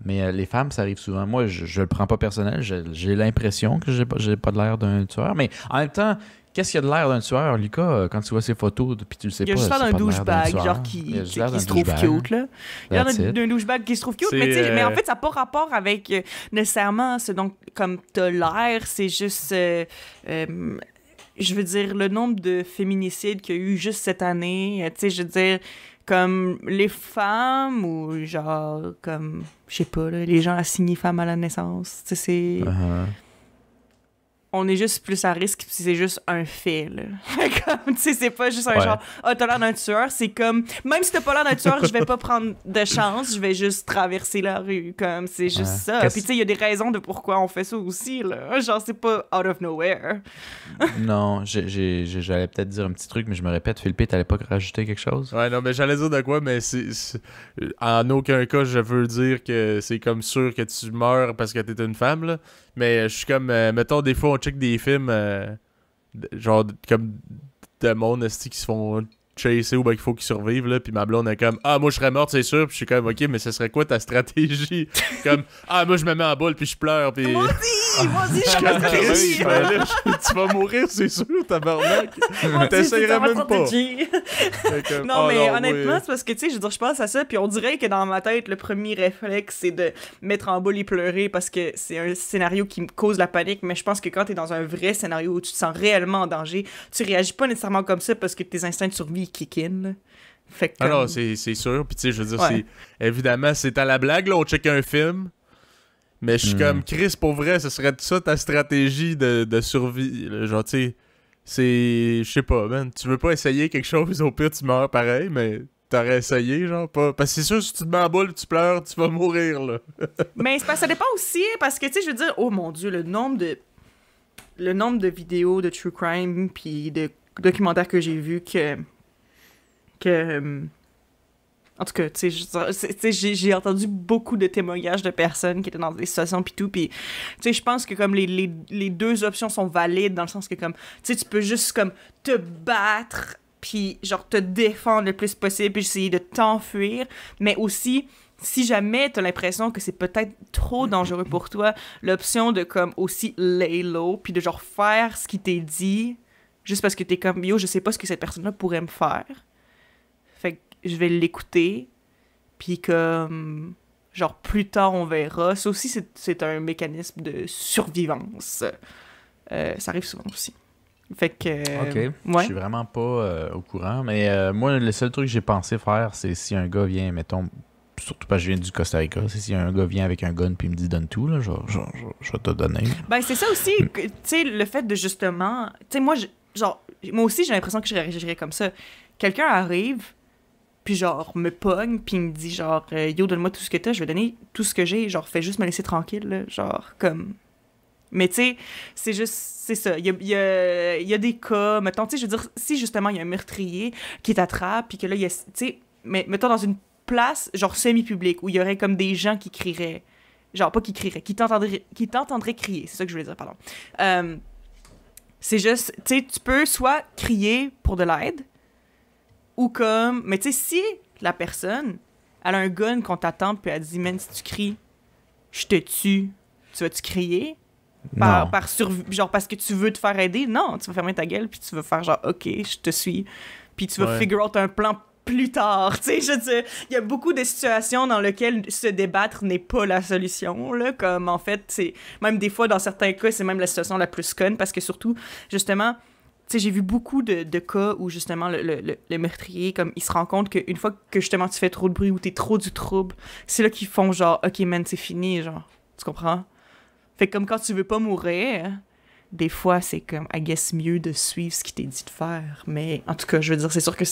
Mais les femmes, ça arrive souvent. Moi, je le prends pas personnel. J'ai l'impression que j'ai pas de l'air d'un tueur. Mais en même temps, qu'est-ce qu'il y a de l'air d'un tueur, Lucas, quand tu vois ses photos, puis tu le sais Il y a pas, juste l'air c'est d'un pas de l'air douchebag, tueur. genre Il y a qui juste l'air d'un se trouve douchebag. cute, là. Il y a That's l'air it. d'un douchebag qui se trouve cute, C'est, mais, tu sais, mais en euh, fait, ça n'a pas rapport avec nécessairement ce dont comme t'as l'air, c'est juste, je veux dire, le nombre de féminicides qu'il y a eu juste cette année, tu sais, je veux dire, comme les femmes ou genre, comme, je sais pas, là, les gens assignés femmes à la naissance, tu sais, c'est... Uh-huh. on est juste plus à risque si c'est juste un fait, là. Comme, tu sais, c'est pas juste un genre, t'as l'air d'un tueur, c'est comme, même si t'as pas l'air d'un tueur, je vais pas prendre de chance, je vais juste traverser la rue, comme, c'est juste ça. Puis tu sais, il y a des raisons de pourquoi on fait ça aussi, là. Genre, c'est pas out of nowhere. Non, j'allais peut-être dire un petit truc, mais je me répète, Philippe, t'allais pas rajouter quelque chose? Ouais, non, mais j'allais dire de quoi, mais en aucun cas, je veux dire que c'est comme sûr que tu meurs parce que t'es une femme, là. Mais je suis comme, mettons, des fois, on check des films, genre, comme de monde, esti, qui se font chasser ou ben qu'il faut qu'ils survivent, là, puis ma blonde est comme, moi je serais morte, c'est sûr, puis je suis comme, ok, mais ce serait quoi ta stratégie? Comme, moi je me mets en boule, puis je pleure, puis... Moi aussi, je suis comme, comme Chris, ben là, tu vas mourir, c'est sûr, tabarnak. T'essayerais même pas. Comme, non, mais non, honnêtement, c'est parce que, tu sais, je veux dire, je pense à ça, puis on dirait que dans ma tête, le premier réflexe, c'est de mettre en boule et pleurer parce que c'est un scénario qui me cause la panique, mais je pense que quand t'es dans un vrai scénario où tu te sens réellement en danger, tu réagis pas nécessairement comme ça parce que tes instincts de survie kick in, là. Fait que, non, c'est sûr, puis tu sais, je veux dire, évidemment, c'est à la blague, là, on check un film, mais je suis comme, Chris, pour vrai, ce serait ça ta stratégie de survie, là, genre, tu sais, c'est, je sais pas, man, tu veux pas essayer quelque chose, au pire, tu meurs pareil, mais t'aurais essayé, genre, pas, parce que c'est sûr, si tu te mets en boule, tu pleures, tu vas mourir, là. Mais c'est ça dépend aussi, parce que, tu sais, je veux dire, oh mon Dieu, le nombre de vidéos de true crime, puis de documentaires que j'ai vus en tout cas, tu sais, j'ai entendu beaucoup de témoignages de personnes qui étaient dans des situations pis tout, pis tu sais, je pense que comme les deux options sont valides dans le sens que comme, tu sais, tu peux juste comme te battre puis genre te défendre le plus possible puis essayer de t'enfuir, mais aussi si jamais t'as l'impression que c'est peut-être trop dangereux pour toi, l'option de comme aussi lay low puis de genre faire ce qui t'est dit juste parce que t'es comme yo, je sais pas ce que cette personne-là pourrait me faire. Fait que je vais l'écouter, puis comme, genre, plus tard, on verra. Ça aussi, c'est un mécanisme de survivance. Ça arrive souvent aussi. Fait que... OK. Je suis vraiment pas au courant, mais moi, le seul truc que j'ai pensé faire, c'est si un gars vient, mettons, surtout parce que je viens du Costa Rica, c'est si un gars vient avec un gun puis il me dit « donne tout », là, je vais te donner. Ben, c'est ça aussi, tu sais, le fait de justement... Tu sais, moi aussi, j'ai l'impression que je réagirais comme ça. Quelqu'un arrive... puis genre, me pogne, puis il me dit genre, yo, donne-moi tout ce que t'as, je vais donner tout ce que j'ai, genre, fais juste me laisser tranquille, là, genre, comme... Mais tu sais, c'est ça, il y a des cas, mettons, tu sais, je veux dire, si justement, il y a un meurtrier qui t'attrape, puis que là, il y a, tu sais, mais mettons dans une place, genre, semi-publique, où il y aurait comme des gens qui crieraient, genre, pas qui crieraient, qui t'entendraient crier, c'est ça que je voulais dire, pardon. C'est juste, tu sais, tu peux soit crier pour de l'aide, ou comme... Mais tu sais, si la personne, elle a un gun qu'on t'attend puis elle dit « Man, si tu cries, je te tue. » Tu vas-tu crier? Genre parce que tu veux te faire aider? Non, tu vas fermer ta gueule puis tu vas faire genre « Ok, je te suis. » Puis tu vas figure out un plan plus tard. Tu sais, je veux dire, il y a beaucoup de situations dans lesquelles se débattre n'est pas la solution, là. Comme, en fait, c'est... Même des fois, dans certains cas, c'est même la situation la plus conne parce que surtout, justement... Tu sais, j'ai vu beaucoup de cas où, justement, le meurtrier, comme, il se rend compte qu'une fois que, justement, tu fais trop de bruit ou t'es trop du trouble, c'est là qu'ils font genre, OK, man, c'est fini, genre. Tu comprends? Fait que comme quand tu veux pas mourir, des fois, c'est comme, I guess, mieux de suivre ce qui t'est dit de faire. Mais, en tout cas, je veux dire, c'est sûr que...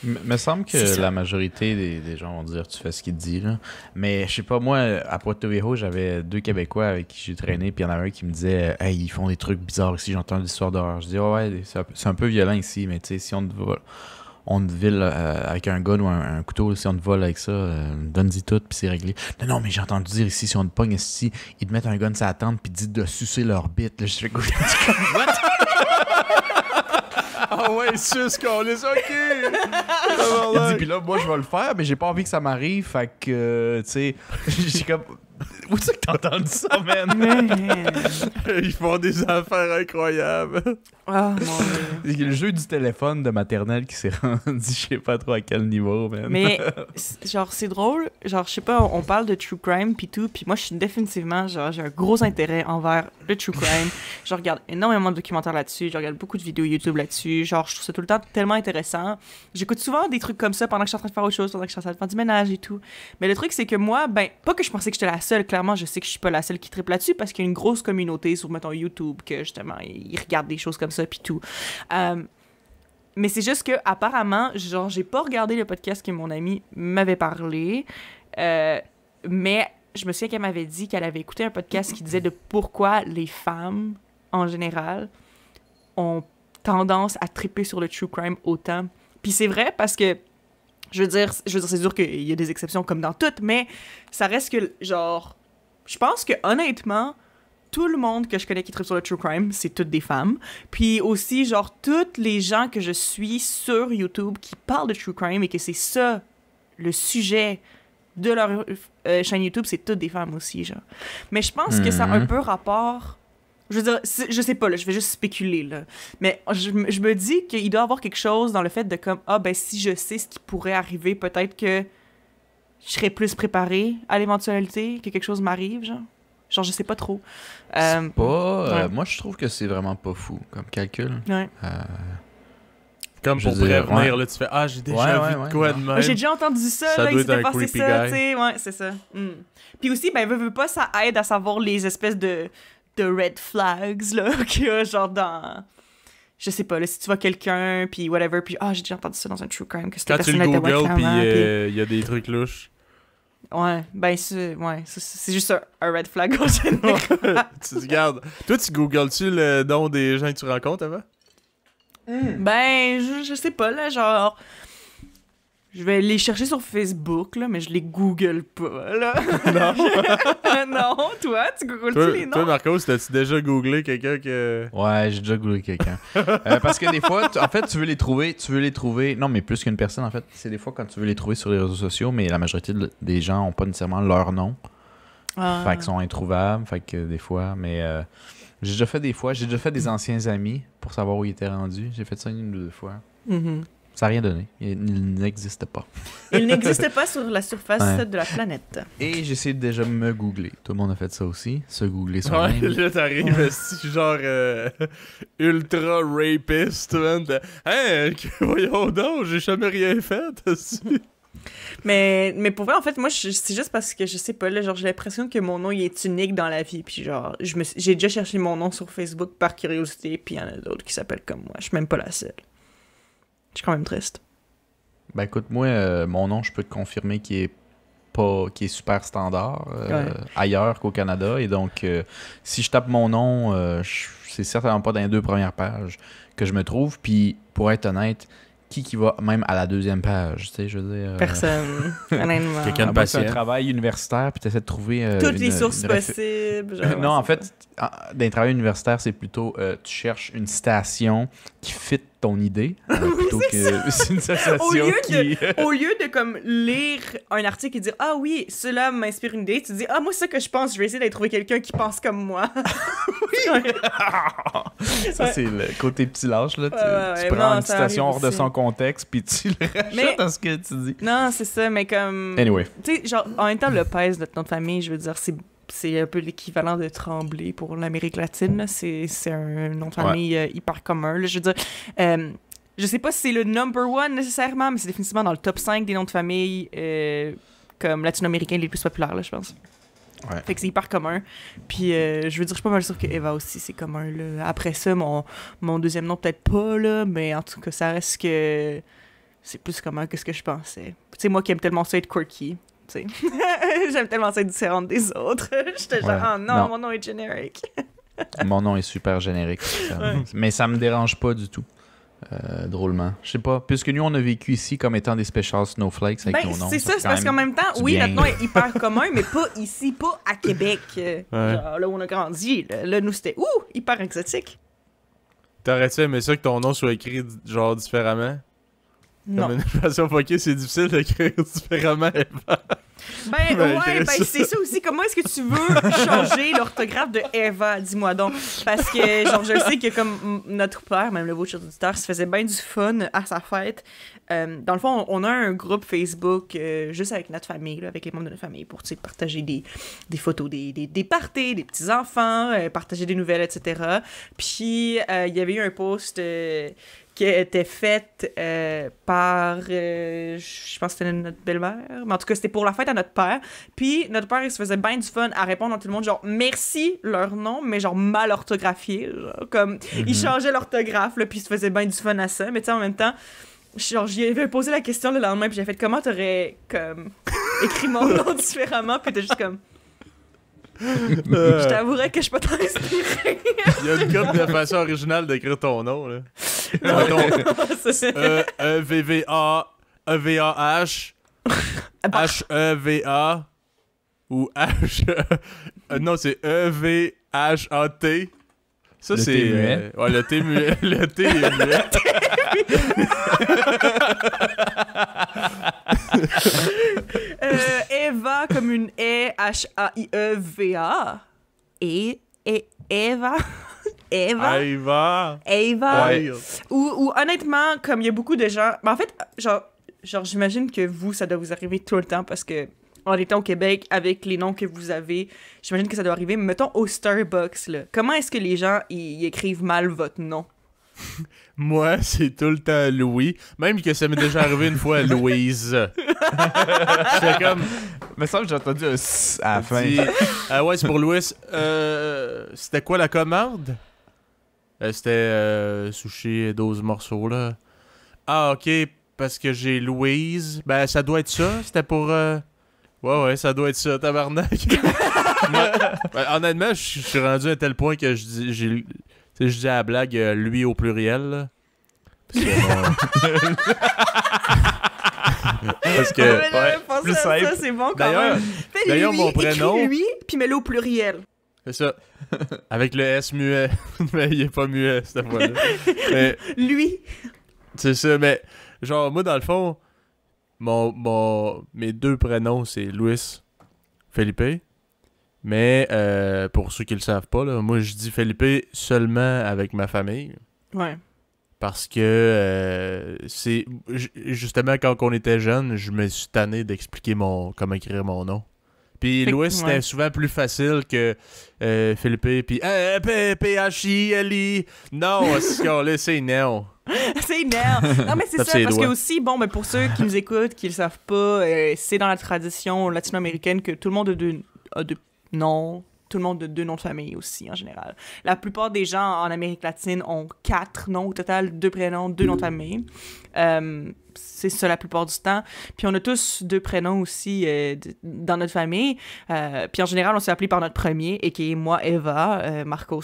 Me semble que la majorité des gens vont dire tu fais ce qu'il te dit, là. Mais je sais pas, moi, à Puerto Viejo, j'avais 2 Québécois avec qui j'ai traîné, puis il y en a un qui me disait « Hey, ils font des trucs bizarres ici, j'entends des histoires d'horreur. » Je dis oh, « Ouais, c'est un peu violent ici, mais tu sais, si on te vole avec un gun ou un couteau, si on te vole avec ça, donne-y tout, puis c'est réglé. » Non, mais j'ai entendu dire ici, si on te pogne ici, ils te mettent un gun sur la tente, puis ils te disent de sucer leur bite. Là, je fais « What? » Ah ouais, suce qu'on les OK! Il dit, puis là, moi, je vais le faire, mais j'ai pas envie que ça m'arrive, fait que, tu sais, j'ai comme... Où c'est que t'as entendu ça, man? Ils font des affaires incroyables. Ah, mon Dieu. Le jeu du téléphone de maternelle qui s'est rendu, je sais pas trop à quel niveau, man. Mais, genre, c'est drôle. Genre, je sais pas, on parle de true crime pis tout, pis moi, je suis définitivement, genre, j'ai un gros intérêt envers le true crime. Je regarde énormément de documentaires là-dessus, je regarde beaucoup de vidéos YouTube là-dessus. Genre, je trouve ça tout le temps tellement intéressant. J'écoute souvent des trucs comme ça pendant que je suis en train de faire autre chose, pendant que je suis en train de faire du ménage et tout. Mais le truc, c'est que moi, ben, pas que je pensais que j'étais la seule. Clairement, je sais que je suis pas la seule qui tripe là-dessus parce qu'il y a une grosse communauté sur, mettons, YouTube, que justement, ils regardent des choses comme ça, puis tout. Mais c'est juste que apparemment, genre, j'ai pas regardé le podcast que mon amie m'avait parlé, mais je me souviens qu'elle m'avait dit qu'elle avait écouté un podcast qui disait de pourquoi les femmes, en général, ont tendance à triper sur le true crime autant. Puis c'est vrai parce que, je veux dire c'est sûr qu'il y a des exceptions comme dans toutes, mais ça reste que, genre, je pense que honnêtement, tout le monde que je connais qui tripe sur le true crime, c'est toutes des femmes. Puis aussi, genre, toutes les gens que je suis sur YouTube qui parlent de true crime et que c'est ça, le sujet de leur chaîne YouTube, c'est toutes des femmes aussi, genre. Mais je pense que ça a un peu rapport... Je veux dire, je sais pas, là, je vais juste spéculer, là. Mais je me dis qu'il doit y avoir quelque chose dans le fait de comme, ah, ben, si je sais ce qui pourrait arriver, peut-être que je serais plus préparée à l'éventualité, que quelque chose m'arrive, genre. Genre, je sais pas trop. C'est pas... ouais. Moi, je trouve que c'est vraiment pas fou comme calcul. Ouais. Comme Je pour veux dire, prévenir, ouais. là, tu fais « Ah, j'ai déjà vu de quoi de même. » J'ai déjà entendu ça, Ça là, doit il s'était être un passé creepy ça, guy. tu sais, ouais, c'est ça. Puis aussi, ben, veux pas, ça aide à savoir les espèces de red flags, là, qu'il y a, genre, dans... Je sais pas, là, si tu vois quelqu'un, puis whatever, puis j'ai déjà entendu ça dans un true crime, que cette Quand tu personne le était googles, puis clairement, il y a des trucs louches. Ouais, ben, c'est juste un red flag en général. Tu te regardes. Toi, tu googles-tu le nom des gens que tu rencontres avant? Ben, je sais pas, là, genre... Je vais les chercher sur Facebook, là, mais je les google pas, là. Non. Non, toi, tu googles-tu Toi, les noms? toi, Marcos, t'as-tu déjà googlé quelqu'un que... Ouais, j'ai déjà googlé quelqu'un. Parce que des fois, en fait, tu veux les trouver... Non, mais plus qu'une personne, en fait. C'est des fois quand tu veux les trouver sur les réseaux sociaux, mais la majorité des gens ont pas nécessairement leur nom. Fait qu'ils sont introuvables, fait que des fois... Mais j'ai déjà fait des anciens amis pour savoir où ils étaient rendus. J'ai fait ça une ou deux fois. Mhm. Ça n'a rien donné. Il n'existe pas. Il n'existe pas sur la surface Ouais. de la planète. Et j'essaie de déjà me googler. Tout le monde a fait ça aussi. Se googler Ouais, soi-même. là, t'arrives, c'est genre ultra rapiste, man. Hein, voyons donc, j'ai jamais rien fait. Mais pour vrai, en fait, moi, c'est juste parce que je sais pas, là, genre, j'ai l'impression que mon nom, il est unique dans la vie. Puis genre, j'ai déjà cherché mon nom sur Facebook par curiosité, puis il y en a d'autres qui s'appellent comme moi. Je suis même pas la seule. Je suis quand même triste. Ben écoute, moi, mon nom, je peux te confirmer qu'il est super standard ailleurs qu'au Canada. Et donc, si je tape mon nom, c'est certainement pas dans les 2 premières pages que je me trouve. Puis, pour être honnête, qui va même à la 2e page, tu sais, je veux dire... Personne, honnêtement. Quelqu'un de Ah, bah, c'est un patient. travail universitaire, puis tu essaies de trouver... Toutes les sources possibles. Genre, non, en c'est fait, dans les travails universitaires, c'est plutôt tu cherches une citation qui fit ton idée plutôt que c'est une citation qui... Au lieu de comme lire un article et dire « Ah oui, cela m'inspire une idée », tu dis « Ah, moi, c'est ça que je pense, je vais essayer d'aller trouver quelqu'un qui pense comme moi. » Ça, c'est le côté petit lâche, là. Tu ouais, prends non, une ça citation arrive hors de aussi. son contexte, puis tu le rajoutes dans ce que tu dis. Non, c'est ça, mais comme... Anyway. Tu sais, genre, en même temps, Lopez, notre nom de famille, je veux dire, c'est un peu l'équivalent de Tremblay pour l'Amérique latine, là. C'est un nom de famille hyper commun, là. Je veux dire... je sais pas si c'est le number one nécessairement, mais c'est définitivement dans le top 5 des noms de famille comme latino-américains les plus populaires, là, je pense. Ouais. Fait que c'est hyper commun. Puis je veux dire, je suis pas mal sûre que Eva aussi, c'est commun, là. Après ça, mon deuxième nom, peut-être pas, là, mais en tout cas, ça reste que c'est plus commun que ce que je pensais. Tu sais, moi qui aime tellement ça être quirky, tu sais. J'aime tellement ça être différente des autres. J'étais genre, Ouais. oh non, Non. mon nom est générique. Mon nom est super générique. Mais ça me dérange pas du tout. Drôlement. Je sais pas. Puisque nous, on a vécu ici comme étant des special snowflakes avec Ben, nos noms. c'est ça, fait c'est parce quand qu'en même temps, du oui, bien. notre nom est hyper commun, mais pas ici, pas à Québec. Genre, là où on a grandi. Là, nous, c'était, hyper exotique. T'aurais-tu aimé ça que ton nom soit écrit genre différemment? Non. Comme une façon fuckée, c'est difficile d'écrire différemment. Ben, Ben, ouais, Chris. ben, c'est ça aussi. Comment est-ce que tu veux changer l'orthographe de Eva? Dis-moi donc. Parce que, genre, je sais que comme notre père, même le vôtre auditeur, se faisait bien du fun à sa fête. Dans le fond, on a un groupe Facebook juste avec notre famille, là, avec les membres de notre famille, pour, tu sais, partager des photos des parties, des petits-enfants, partager des nouvelles, etc. Puis, il y avait eu un post... qui était faite par, je pense que c'était notre belle-mère, mais en tout cas, c'était pour la fête à notre père. Puis notre père, il se faisait bien du fun à répondre à tout le monde, genre, merci leur nom, mais genre mal orthographié. Genre, comme, il changeait l'orthographe, là, puis il se faisait bien du fun à ça. Mais tu sais, en même temps, genre, j'y avais posé la question le lendemain, puis j'ai fait comment t'aurais, comme, écrit mon nom différemment, puis t'es juste comme. Je t'avouerais que je suis pas très inspirée. Il y a une couple de façon originale d'écrire ton nom, là. E-V-V-A, E-V-A-H, H-E-V-A, ou H... non, c'est E-V-H-A-T. Ça, Le c'est... T muet. Ouais, le T muet. Le T est muet. Eva comme une E, H-A-I-E-V-A. Eva. Eva. Eva. Eva. Ouais. Ou honnêtement, comme il y a beaucoup de gens... Mais en fait, genre j'imagine que vous, ça doit vous arriver tout le temps parce que en étant au Québec, avec les noms que vous avez, j'imagine que ça doit arriver. Mais mettons au Starbucks, là, comment est-ce que les gens ils écrivent mal votre nom? Moi, c'est tout le temps Louis. Même que ça m'est déjà arrivé une fois à Louise. J'étais comme... Mais ça, j'ai entendu un S à la fin. Ah ouais, c'est pour Louis. C'était quoi la commande? C'était sushi 12 morceaux, là. Ah, ok, parce que j'ai Louise. Ben, ça doit être ça. C'était pour... Ouais, ça doit être ça, tabarnak. Ben, honnêtement, je suis rendu à un tel point que je dis à la blague lui au pluriel, là. Parce que... Ouais, plus ça, simple. c'est bon quand D'ailleurs, même. d'ailleurs, lui, mon prénom... écris lui, puis mets-le au pluriel. C'est ça. Avec le S muet. Mais il est pas muet, cette fois-là. Mais Lui. c'est ça, mais... Genre, moi, dans le fond, mes deux prénoms, c'est Luis Felipe. Mais pour ceux qui le savent pas, là, moi, je dis Felipe seulement avec ma famille. Ouais. Parce que c'est... Justement, quand on était jeune, je me suis tanné d'expliquer comment écrire mon nom. Puis Louis, c'était souvent plus facile que Philippe, puis P-H-I-L-I. Non, c'est non. C'est énorme. Non, mais c'est ça, parce que aussi, bon, mais pour ceux qui nous écoutent, qui le savent pas, c'est dans la tradition latino-américaine que tout le monde a deux noms. Tout le monde a 2 noms de famille aussi, en général. La plupart des gens en Amérique latine ont 4 noms au total, 2 prénoms, 2 noms de famille. C'est ça la plupart du temps. Puis on a tous 2 prénoms aussi dans notre famille. Puis en général, on s'est appelé par notre premier, et qui est moi, Eva, Marcos.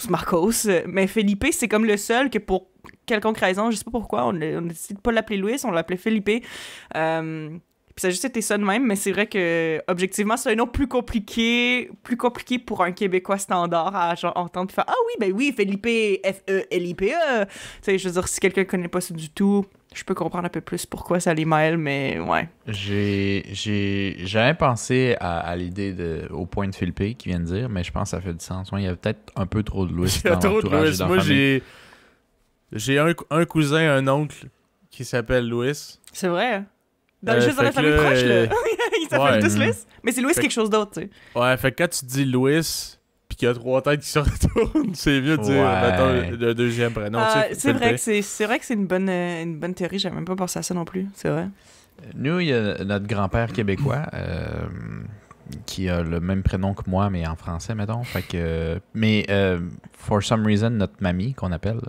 Mais Felipe, c'est comme le seul que pour quelconque raison, je sais pas pourquoi, on a décidé de pas l'appeler Louis, on l'appelait Felipe. Puis ça a juste été ça de même, mais c'est vrai que, objectivement, c'est un nom plus compliqué pour un Québécois standard à genre entendre faire « Ah oui, ben oui, Felipe, F-E-L-I-P-E ». Tu sais, je veux dire, si quelqu'un connaît pas ça du tout, je peux comprendre un peu plus pourquoi ça les mêle, mais ouais. J'ai jamais pensé à l'idée au point de Philippe qui vient de dire, mais je pense que ça fait du sens. Il y a peut-être un peu trop de Louis dans l'entourage. Moi, j'ai un cousin, un oncle qui s'appelle Louis. C'est vrai. Juste dans la famille proche, là. Ils s'appellent tous Louis. Mais c'est Louis quelque chose d'autre, tu sais. Ouais, fait que quand tu dis Louis, pis qu'il y a 3 têtes qui se retournent, c'est mieux de dire mettons, le deuxième prénom. C'est vrai que c'est une bonne théorie. J'avais même pas pensé à ça non plus. C'est vrai. Nous, il y a notre grand-père québécois qui a le même prénom que moi, mais en français, mettons. Fait que, for some reason, notre mamie, qu'on appelle,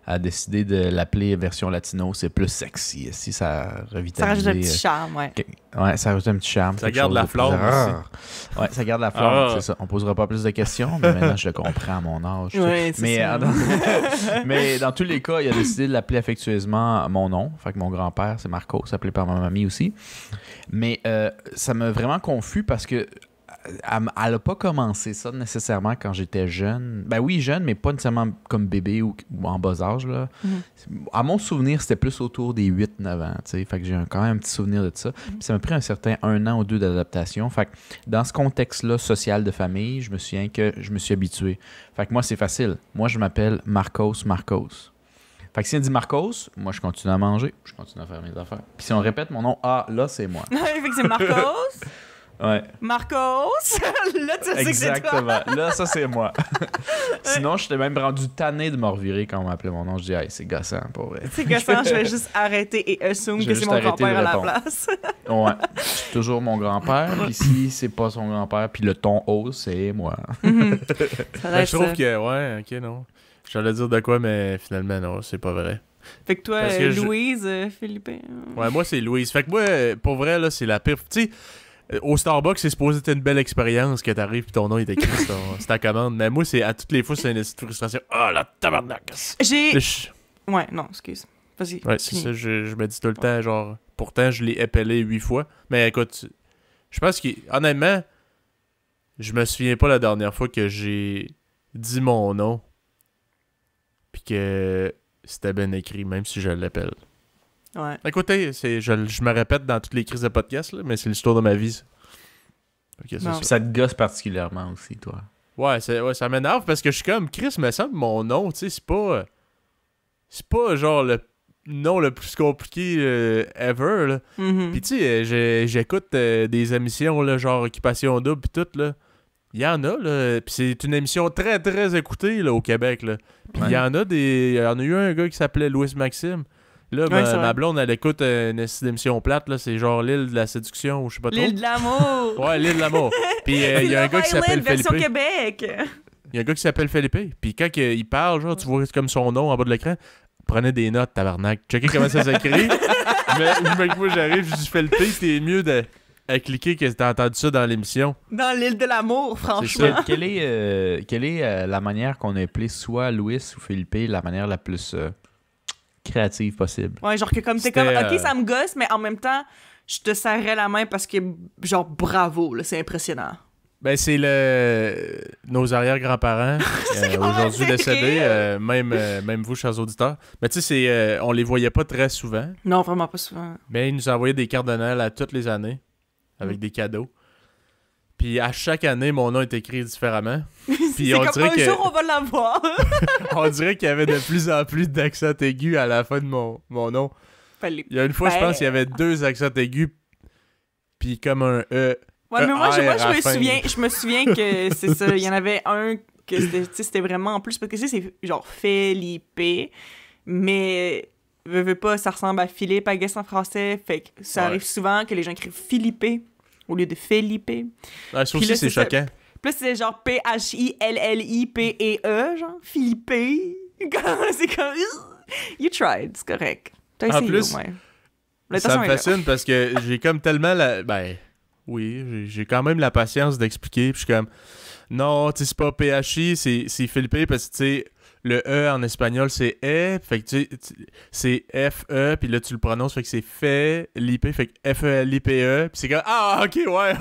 a décidé de l'appeler version latino. C'est plus sexy. Si ça revitalise. Ça rajoute un petit charme, ouais. Ouais, ça rajoute un petit charme. Ça garde la flamme aussi. Ouais, ça garde la flamme, c'est ça. On posera pas plus de questions, mais maintenant, je le comprends à mon âge. Ouais, c'est ça. Mais dans tous les cas, il a décidé de l'appeler affectueusement mon nom. Fait que mon grand-père, c'est Marcos, appelé par ma mamie aussi. Mais ça m'a vraiment confus parce que elle a pas commencé ça nécessairement quand j'étais jeune. Ben oui, jeune, mais pas nécessairement comme bébé ou en bas âge, là. Mm-hmm. À mon souvenir, c'était plus autour des 8-9 ans, tu sais. Fait que j'ai quand même un petit souvenir de ça. Puis ça m'a pris un an ou 2 d'adaptation. Fait que dans ce contexte-là, social de famille, je me souviens que je me suis habitué. Fait que moi, c'est facile. Moi, je m'appelle Marcos. Fait que si on dit Marcos, moi, je continue à manger, je continue à faire mes affaires. Puis si on répète mon nom, là, c'est moi. Fait que c'est Marcos. Ouais. Marcos! Là, tu sais que c'est toi. Exactement. Là, ça, c'est moi. Sinon, je t'ai même rendu tanné de me revirer quand on m'appelait mon nom. Je dis, hey, c'est gossant, pour vrai. C'est gossant, je vais juste arrêter et assume que c'est mon grand-père à la place. Ouais. C'est toujours mon grand-père, puis si c'est pas son grand-père, puis le ton haut, c'est moi. Je trouve que, ouais, ok, non. J'allais dire de quoi, mais finalement, non, c'est pas vrai. Fait que toi, Louise, Philippe. Ouais, moi, c'est Louise. Fait que moi, pour vrai, là, c'est la pire. Tu sais, au Starbucks, c'est supposé être une belle expérience que t'arrives pis ton nom est écrit sur ta commande. Mais moi, c'est à toutes les fois, c'est une frustration. Ah, la tabarnak! Ouais, non, excuse. Vas-y. Ouais, c'est ça, je me dis tout le temps, genre, pourtant, je l'ai épellé 8 fois. Mais écoute, je pense honnêtement, je me souviens pas la dernière fois que j'ai dit mon nom pis que c'était bien écrit, même si je l'appelle. Ouais. Écoutez, je me répète dans toutes les crises de podcast, là, mais c'est l'histoire de ma vie. Ça. Okay, ça te gosse particulièrement aussi, toi. Ouais, ça m'énerve parce que je suis comme, Chris, me semble mon nom, tu sais, c'est pas genre le nom le plus compliqué ever, là. Mm-hmm. Puis tu sais, j'écoute des émissions, là, genre Occupation Double pis tout, là. Il y en a, là. Puis c'est une émission très, très écoutée, là, au Québec, là. Puis il y en a eu un gars qui s'appelait Louis Maxime. Là, ma blonde, elle écoute une émission plate, là, c'est genre l'île de la séduction, ou je sais pas trop. L'île de l'amour! Ouais, l'île de l'amour. Puis il y a un gars qui s'appelle Felipe. Version Québec! Il y a un gars qui s'appelle Felipe. Puis quand il parle, genre, tu vois comme son nom en bas de l'écran, prenez des notes, tabarnak. Checkez comment ça s'écrit. mais moi, j'arrive, je dis Felipe, c'est mieux de cliquer que t'as entendu ça dans l'émission. Dans l'île de l'amour, franchement. Quelle est la manière qu'on a appelé soit Louis ou Felipe, la manière la plus créative possible? Ouais, genre que comme t'es comme, ok, ça me gosse, mais en même temps, je te serrais la main parce que, genre, bravo, là, c'est impressionnant. Ben, c'est nos arrière-grands-parents, aujourd'hui décédés, même vous, chers auditeurs. Mais tu sais, on les voyait pas très souvent. Non, vraiment pas souvent. Mais ils nous envoyaient des cartes de Noël à toutes les années, avec des cadeaux. Puis à chaque année, mon nom est écrit différemment. Puis on dirait un jour, on va l'avoir. On dirait qu'il y avait de plus en plus d'accents aigus à la fin de mon nom. Il y a une fois, je pense qu'il y avait 2 accents aigus, puis comme un E. Ouais, mais moi, je me souviens que c'est ça. Il y en avait un que c'était vraiment en plus, parce que c'est genre Felipe, mais veux pas, ça ressemble à Philippe, I guess, en français. Fait que ça arrive souvent que les gens écrivent Philippe au lieu de Felipe. Ouais, ça aussi, c'est choquant. Plus c'est genre Phillippe, genre Philippe. C'est comme. You tried, c'est correct. T'as essayé, en plus, ça me fascine parce que j'ai comme tellement oui, j'ai quand même la patience d'expliquer. Puis je suis comme, non, tu sais, c'est pas PHI, c'est Philippe, parce que tu sais, le E en espagnol, c'est E, fait que tu sais, c'est F-E, puis là, tu le prononces, fait que c'est Felipe, fait que F-E-L-I-P-E, puis c'est comme, ah, ok, ouais.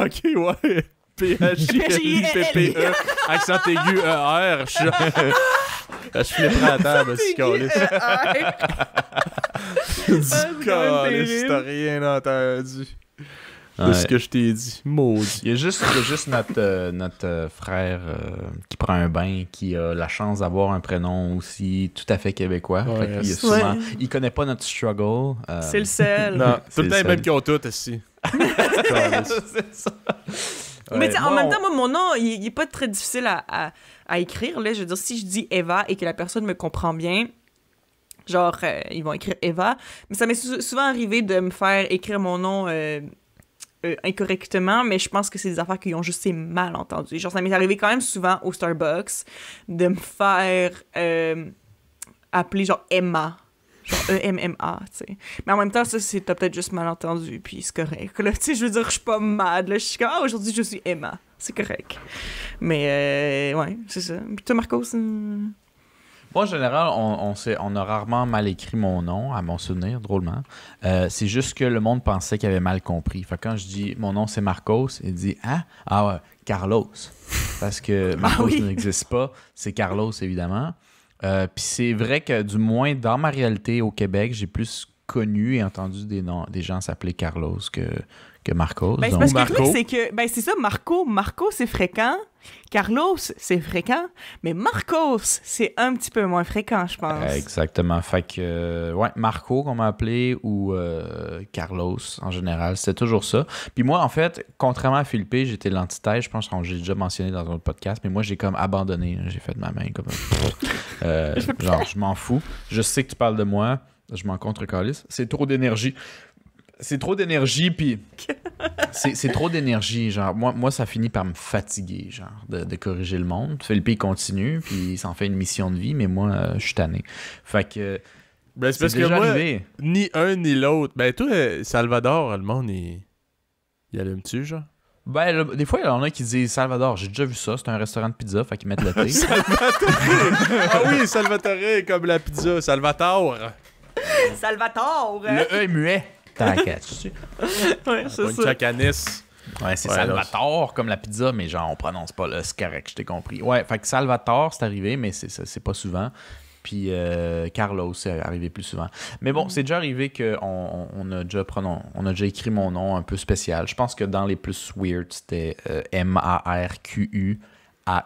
P-H-I-L-I-P-P-E, accent aigu E-R, je flipperai à la table, si câlisse. Si t'as rien entendu de ce que je t'ai dit. Maudit. Il y a juste notre frère qui prend un bain, qui a la chance d'avoir un prénom aussi tout à fait québécois. Ouais, il connaît pas notre struggle. C'est le seul. Non, tout le temps, même qu'ils ont tout ici. C'est ça. Mais en même temps, moi, mon nom, il est pas très difficile à écrire. Là. Je veux dire, si je dis Eva et que la personne me comprend bien, genre, ils vont écrire Eva. Mais ça m'est souvent arrivé de me faire écrire mon nom incorrectement, mais je pense que c'est des affaires qui ont juste mal entendu. Genre, ça m'est arrivé quand même souvent au Starbucks de me faire appeler genre Emma. Genre E-M-M-A, tu sais. Mais en même temps, ça, t'as peut-être juste mal entendu, puis c'est correct. Là, tu sais, je veux dire, je suis pas mad, là. Je suis comme, aujourd'hui, je suis Emma. C'est correct. Mais, ouais, c'est ça. Puis toi, Marcos, Moi, en général, on a rarement mal écrit mon nom, à mon souvenir, drôlement. C'est juste que le monde pensait qu'il avait mal compris. Fait que quand je dis mon nom, c'est Marcos, il dit « Ah ouais, Carlos. » Parce que Marcos n'existe pas. C'est Carlos, évidemment. Puis c'est vrai que, du moins, dans ma réalité au Québec, j'ai plus connu et entendu des gens s'appeler Carlos que Marcos. Ben, c'est donc- parce que le Marco. truc, c'est que, ben, c'est ça, Marco, c'est fréquent. Carlos, c'est fréquent. Mais Marcos, c'est un petit peu moins fréquent, je pense. Exactement. Fait que, ouais, Marco, qu'on m'a appelé, ou Carlos, en général, c'était toujours ça. Puis moi, en fait, contrairement à Philippe, j'étais l'antithèse, je pense que j'ai déjà mentionné dans un autre podcast, mais moi, j'ai comme abandonné. J'ai fait de ma main comme genre, je m'en fous. Je sais que tu parles de moi, je m'en contre-calisse. C'est trop d'énergie. C'est trop d'énergie, puis c'est trop d'énergie, genre, moi, ça finit par me fatiguer, genre, de corriger le monde. Philippe, il continue, puis il s'en fait une mission de vie, mais moi, je suis tanné. Fait que, Ben, c'est c'est parce que déjà moi, arrivé. ni un ni l'autre. Ben, toi, Salvador, le monde, il allume-tu, genre? Ben, là, des fois, il y en a qui disent Salvador, j'ai déjà vu ça, c'est un restaurant de pizza, fait qu'ils mettent le thé. Ah oui, Salvatore, comme la pizza. Salvatore. Salvatore! Le E est muet. T'inquiète. Ouais, Pas c'est une ça. chacanis. Ouais, c'est Ouais, Salvatore comme la pizza, mais genre, on prononce pas le, c'est correct, je t'ai compris. Ouais, fait que Salvatore, c'est arrivé, mais c'est pas souvent. Puis Carlos, c'est arrivé plus souvent. Mais bon, c'est déjà arrivé qu'on a déjà écrit mon nom un peu spécial. Je pense que dans les plus weird, c'était Marquus, à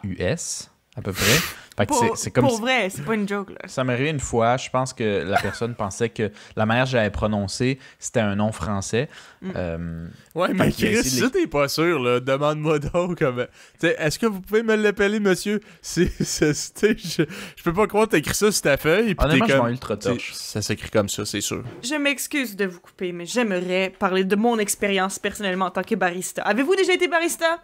peu près. Fait que c'est comme Pour vrai, c'est pas une joke, là. ça m'est arrivé une fois, je pense que la personne pensait que la manière que j'avais prononcé, c'était un nom français. Ouais, mais Fait qu'il a Chris, essayé de ça, t'es pas sûr, là. Demande-moi donc, comme... T'sais, est-ce que vous pouvez me l'appeler, monsieur? Je peux pas croire que t'as écrit ça sur ta feuille. Pis Honnêtement, t'es je comme... m'en ultra t'sais, torche. ça s'écrit comme ça, c'est sûr. Je m'excuse de vous couper, mais j'aimerais parler de mon expérience personnellement en tant que barista. Avez-vous déjà été barista?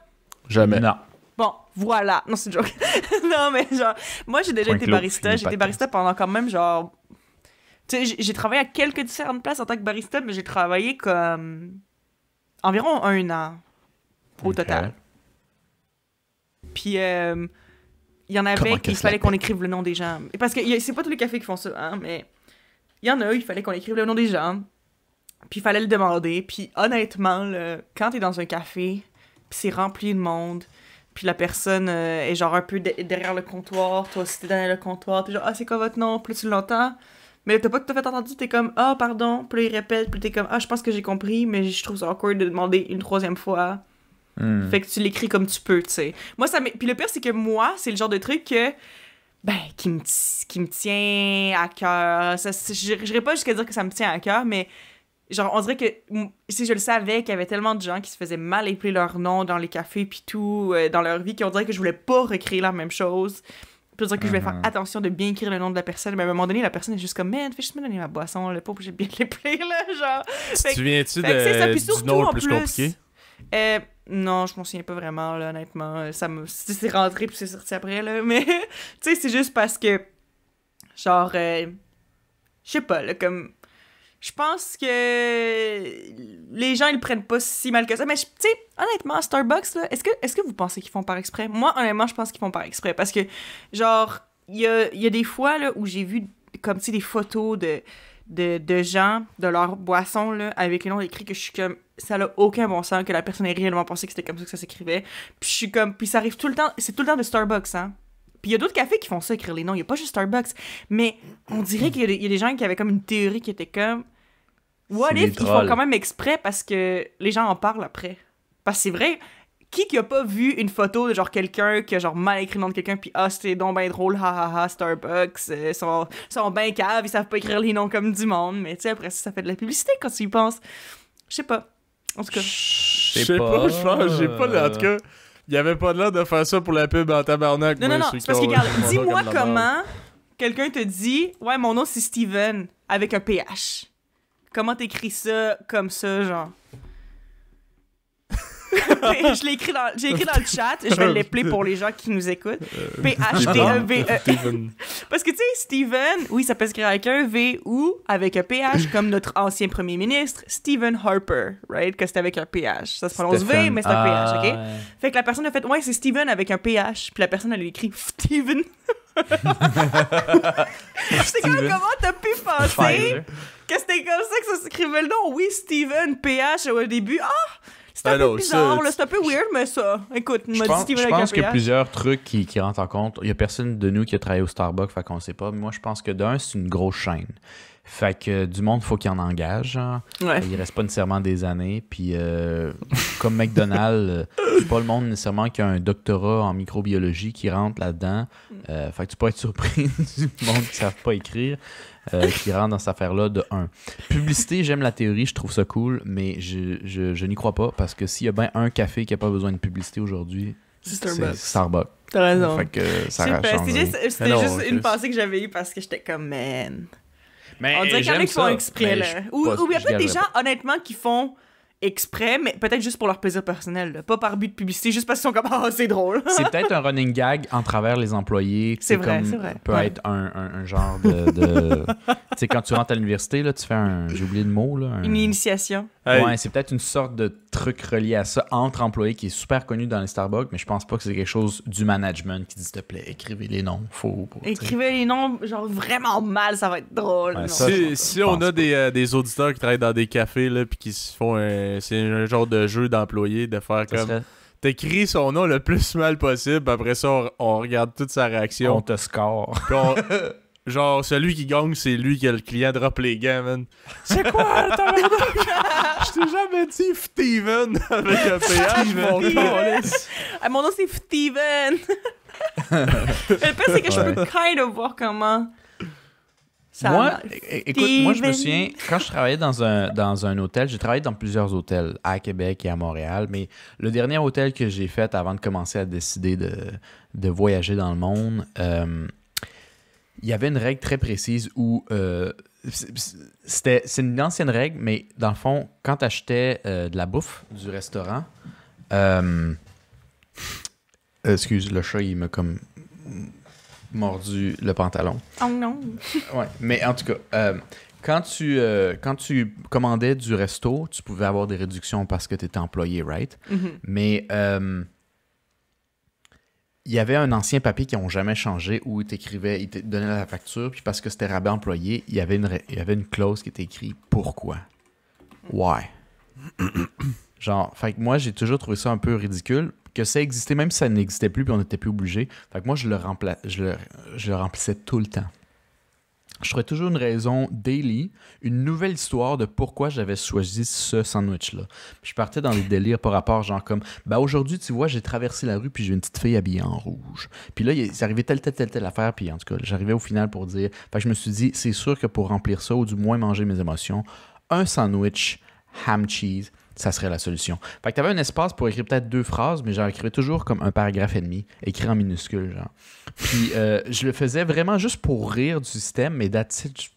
Jamais. Non. Bon, voilà. Non, c'est une joke. Non, mais genre, moi, j'ai déjà Point été clos, barista. fini J'ai le été podcast. barista pendant quand même, genre... Tu sais, j'ai travaillé à quelques différentes places en tant que barista, mais j'ai travaillé comme... environ 1 an au Ok. total. Puis, il y en Comment avait que qu'il cela fallait qu'on fait? écrive le nom des gens. Parce que c'est pas tous les cafés qui font ça, hein, mais... Il y en a, il fallait qu'on écrive le nom des gens. Puis il fallait le demander. Puis honnêtement, là, quand t'es dans un café, puis c'est rempli de monde, puis la personne est genre un peu derrière le comptoir, toi aussi t'es derrière le comptoir, t'es genre « Ah, c'est quoi votre nom? » Puis là, tu l'entends. Mais là, t'as pas tout à fait entendu, t'es comme « Ah, pardon. » Puis là, il répète, puis t'es comme « Ah, je pense que j'ai compris, mais je trouve ça awkward de demander une 3e fois. » Fait que tu l'écris comme tu peux, tu sais. Moi, Puis le pire, c'est que moi, c'est le genre de truc que... Ben, qui me tient à cœur. J'irais pas jusqu'à dire que ça me tient à cœur, mais genre, on dirait que si je le savais qu'il y avait tellement de gens qui se faisaient mal épeler leur nom dans les cafés pis tout, dans leur vie, qu'on dirait que je voulais pas recréer la même chose. Puis on dirait que je voulais faire attention de bien écrire le nom de la personne. Mais à un moment donné, la personne est juste comme, man, fais juste me donner ma boisson, là, pas obligé de bien l'épeler, là, genre. Fait que- Tu viens-tu fait que c'est ça, puis du surtout, nom en le plus plus, compliqué? Non, je m'en souviens pas vraiment, là, honnêtement. C'est rentré puis c'est sorti après, là. Mais, tu sais, c'est juste parce que, genre, je sais pas, là, comme... Je pense que les gens, ils le prennent pas si mal que ça. Mais, tu sais, honnêtement, Starbucks, là, est-ce que vous pensez qu'ils font par exprès? Moi, honnêtement, je pense qu'ils font par exprès. Parce que, genre, il y a des fois, là, où j'ai vu, comme, tu sais, des photos de gens, de leur boisson, là, avec les noms écrits que je suis comme... Ça n'a aucun bon sens que la personne ait réellement pensé que c'était comme ça que ça s'écrivait. Puis je suis comme... Puis ça arrive tout le temps... C'est tout le temps de Starbucks, hein. Puis il y a d'autres cafés qui font ça, écrire les noms. Il n'y a pas juste Starbucks. Mais on dirait qu'il y a des gens qui avaient comme une théorie qui était comme... What C'est if des ils font trolls. quand même exprès parce que les gens en parlent après? Parce que c'est vrai... Qui a pas vu une photo de genre quelqu'un qui a genre mal écrit le nom de quelqu'un puis ah c'était donc ben drôle ha ha ha Starbucks sont ben caves, ils savent pas écrire les noms comme du monde, mais tu sais après ça fait de la publicité quand tu y penses. Je sais pas. En tout cas, Je sais pas, je pense, j'ai pas en tout cas, il y avait pas l'air de faire ça pour la pub en tabarnak. non, moi, non, ceux c'est parce que, qui ont- regarde, mon nom dis-moi comme la merde. comment quelqu'un te dit « Ouais, mon nom, c'est Steven, avec un PH. » Comment t'écris ça, comme ça, genre? J'ai écrit dans le chat, je vais l'appeler pour les gens qui nous écoutent. P-H-T-E-V-E. Steven. Parce que, tu sais, Steven, oui, ça peut s'écrire avec un V ou avec un PH, comme notre ancien premier ministre, Stephen Harper, right? Que c'était avec un PH. Ça se prononce V, mais c'est un PH, OK? Fait que la personne a fait, ouais, c'est Steven avec un PH. Puis la personne, elle a écrit Steven. C'est comme, comment t'as pu penser que c'était comme ça que ça s'écrivait le nom? Oui, Steven, PH au début. Ah! C'est un peu bizarre, là, c'est un peu weird, mais ça. Écoute, il Je m'a dit pense, Steven je avec un pense qu'il y a PH. plusieurs trucs qui rentrent en compte. Il y a personne de nous qui a travaillé au Starbucks, fait qu'on sait pas. Mais moi, je pense que d'un, c'est une grosse chaîne. Fait que du monde, faut qu'il en engage. Genre. Ouais. Il reste pas nécessairement des années. Puis comme McDonald's, c'est pas le monde nécessairement qui a un doctorat en microbiologie qui rentre là-dedans. Fait que tu peux être surpris du monde qui ne savent pas écrire, qui rentre dans cette affaire-là de 1. Publicité, j'aime la théorie, je trouve ça cool, mais je n'y crois pas parce que s'il y a bien un café qui n'a pas besoin de publicité aujourd'hui, c'est Starbucks. T'as raison. Fait que ça Je sais pas, change. C'était juste une pensée que j'avais eue parce que j'étais comme, man. Mais On dirait qu'il y en a qui font exprès, là. Ou il y a peut-être des gens, pas. honnêtement, qui font exprès, mais peut-être juste pour leur plaisir personnel, là. Pas par but de publicité, juste parce qu'ils sont comme, ah, c'est drôle. C'est peut-être un running gag en travers les employés. C'est vrai, comme, c'est vrai. Peut être un genre de... tu sais, quand tu rentres à l'université, là, tu fais un... J'ai oublié le mot, là. Une initiation. Hey. Ouais, c'est peut-être une sorte de truc relié à ça entre employés qui est super connu dans les Starbucks, mais je pense pas que c'est quelque chose du management qui dit, s'il te plaît, écrivez les noms. Écrivez les noms, genre vraiment mal, ça va être drôle. Ouais, non. ça, Si on a des auditeurs qui travaillent dans des cafés, là, puis qui se font c'est un genre de jeu d'employés, de faire Ça comme... serait- T'écris son nom le plus mal possible, puis après ça, on regarde toute sa On réaction. te score. Puis genre, celui qui gagne, c'est lui que le client drop les gants, man. C'est quoi, tabarnak? Je t'ai jamais dit Steven avec un PH, mon gars. Ah, mon nom, c'est Steven. Le pire, c'est que je peux kind of voir comment ça Moi, marche. écoute, moi, je me Steven. souviens, quand je travaillais dans un hôtel, j'ai travaillé dans plusieurs hôtels à Québec et à Montréal, mais le dernier hôtel que j'ai fait avant de commencer à décider de voyager dans le monde, il y avait une règle très précise où c'est une ancienne règle, mais dans le fond, quand tu achetais de la bouffe du restaurant, excuse, le chat, il m'a comme mordu le pantalon. Oh non. Ouais, mais en tout cas, quand tu commandais du resto, tu pouvais avoir des réductions parce que tu étais employé, right? Mhm. Mais il y avait un ancien papier qui n'ont jamais changé où il te donnait la facture, puis parce que c'était rabais employé, il y avait une clause qui était écrite « Pourquoi? » Why? Genre, fait que moi, j'ai toujours trouvé ça un peu ridicule, que ça existait, même si ça n'existait plus, puis on n'était plus obligé. Fait que moi, je le remplissais tout le temps. Je trouvais toujours une raison daily, une nouvelle histoire de pourquoi j'avais choisi ce sandwich-là. Puis je partais dans des délires par rapport, genre comme, ben aujourd'hui, tu vois, j'ai traversé la rue, puis j'ai une petite fille habillée en rouge. Puis là, il s'est arrivé telle affaire, puis en tout cas, j'arrivais au final pour dire, fait que je me suis dit, c'est sûr que pour remplir ça, ou du moins manger mes émotions, un sandwich ham cheese, ça serait la solution. Fait que t'avais un espace pour écrire peut-être 2 phrases, mais j'en écrivais toujours comme un paragraphe et demi, écrit en minuscule, genre. Puis je le faisais vraiment juste pour rire du système, mais that's it.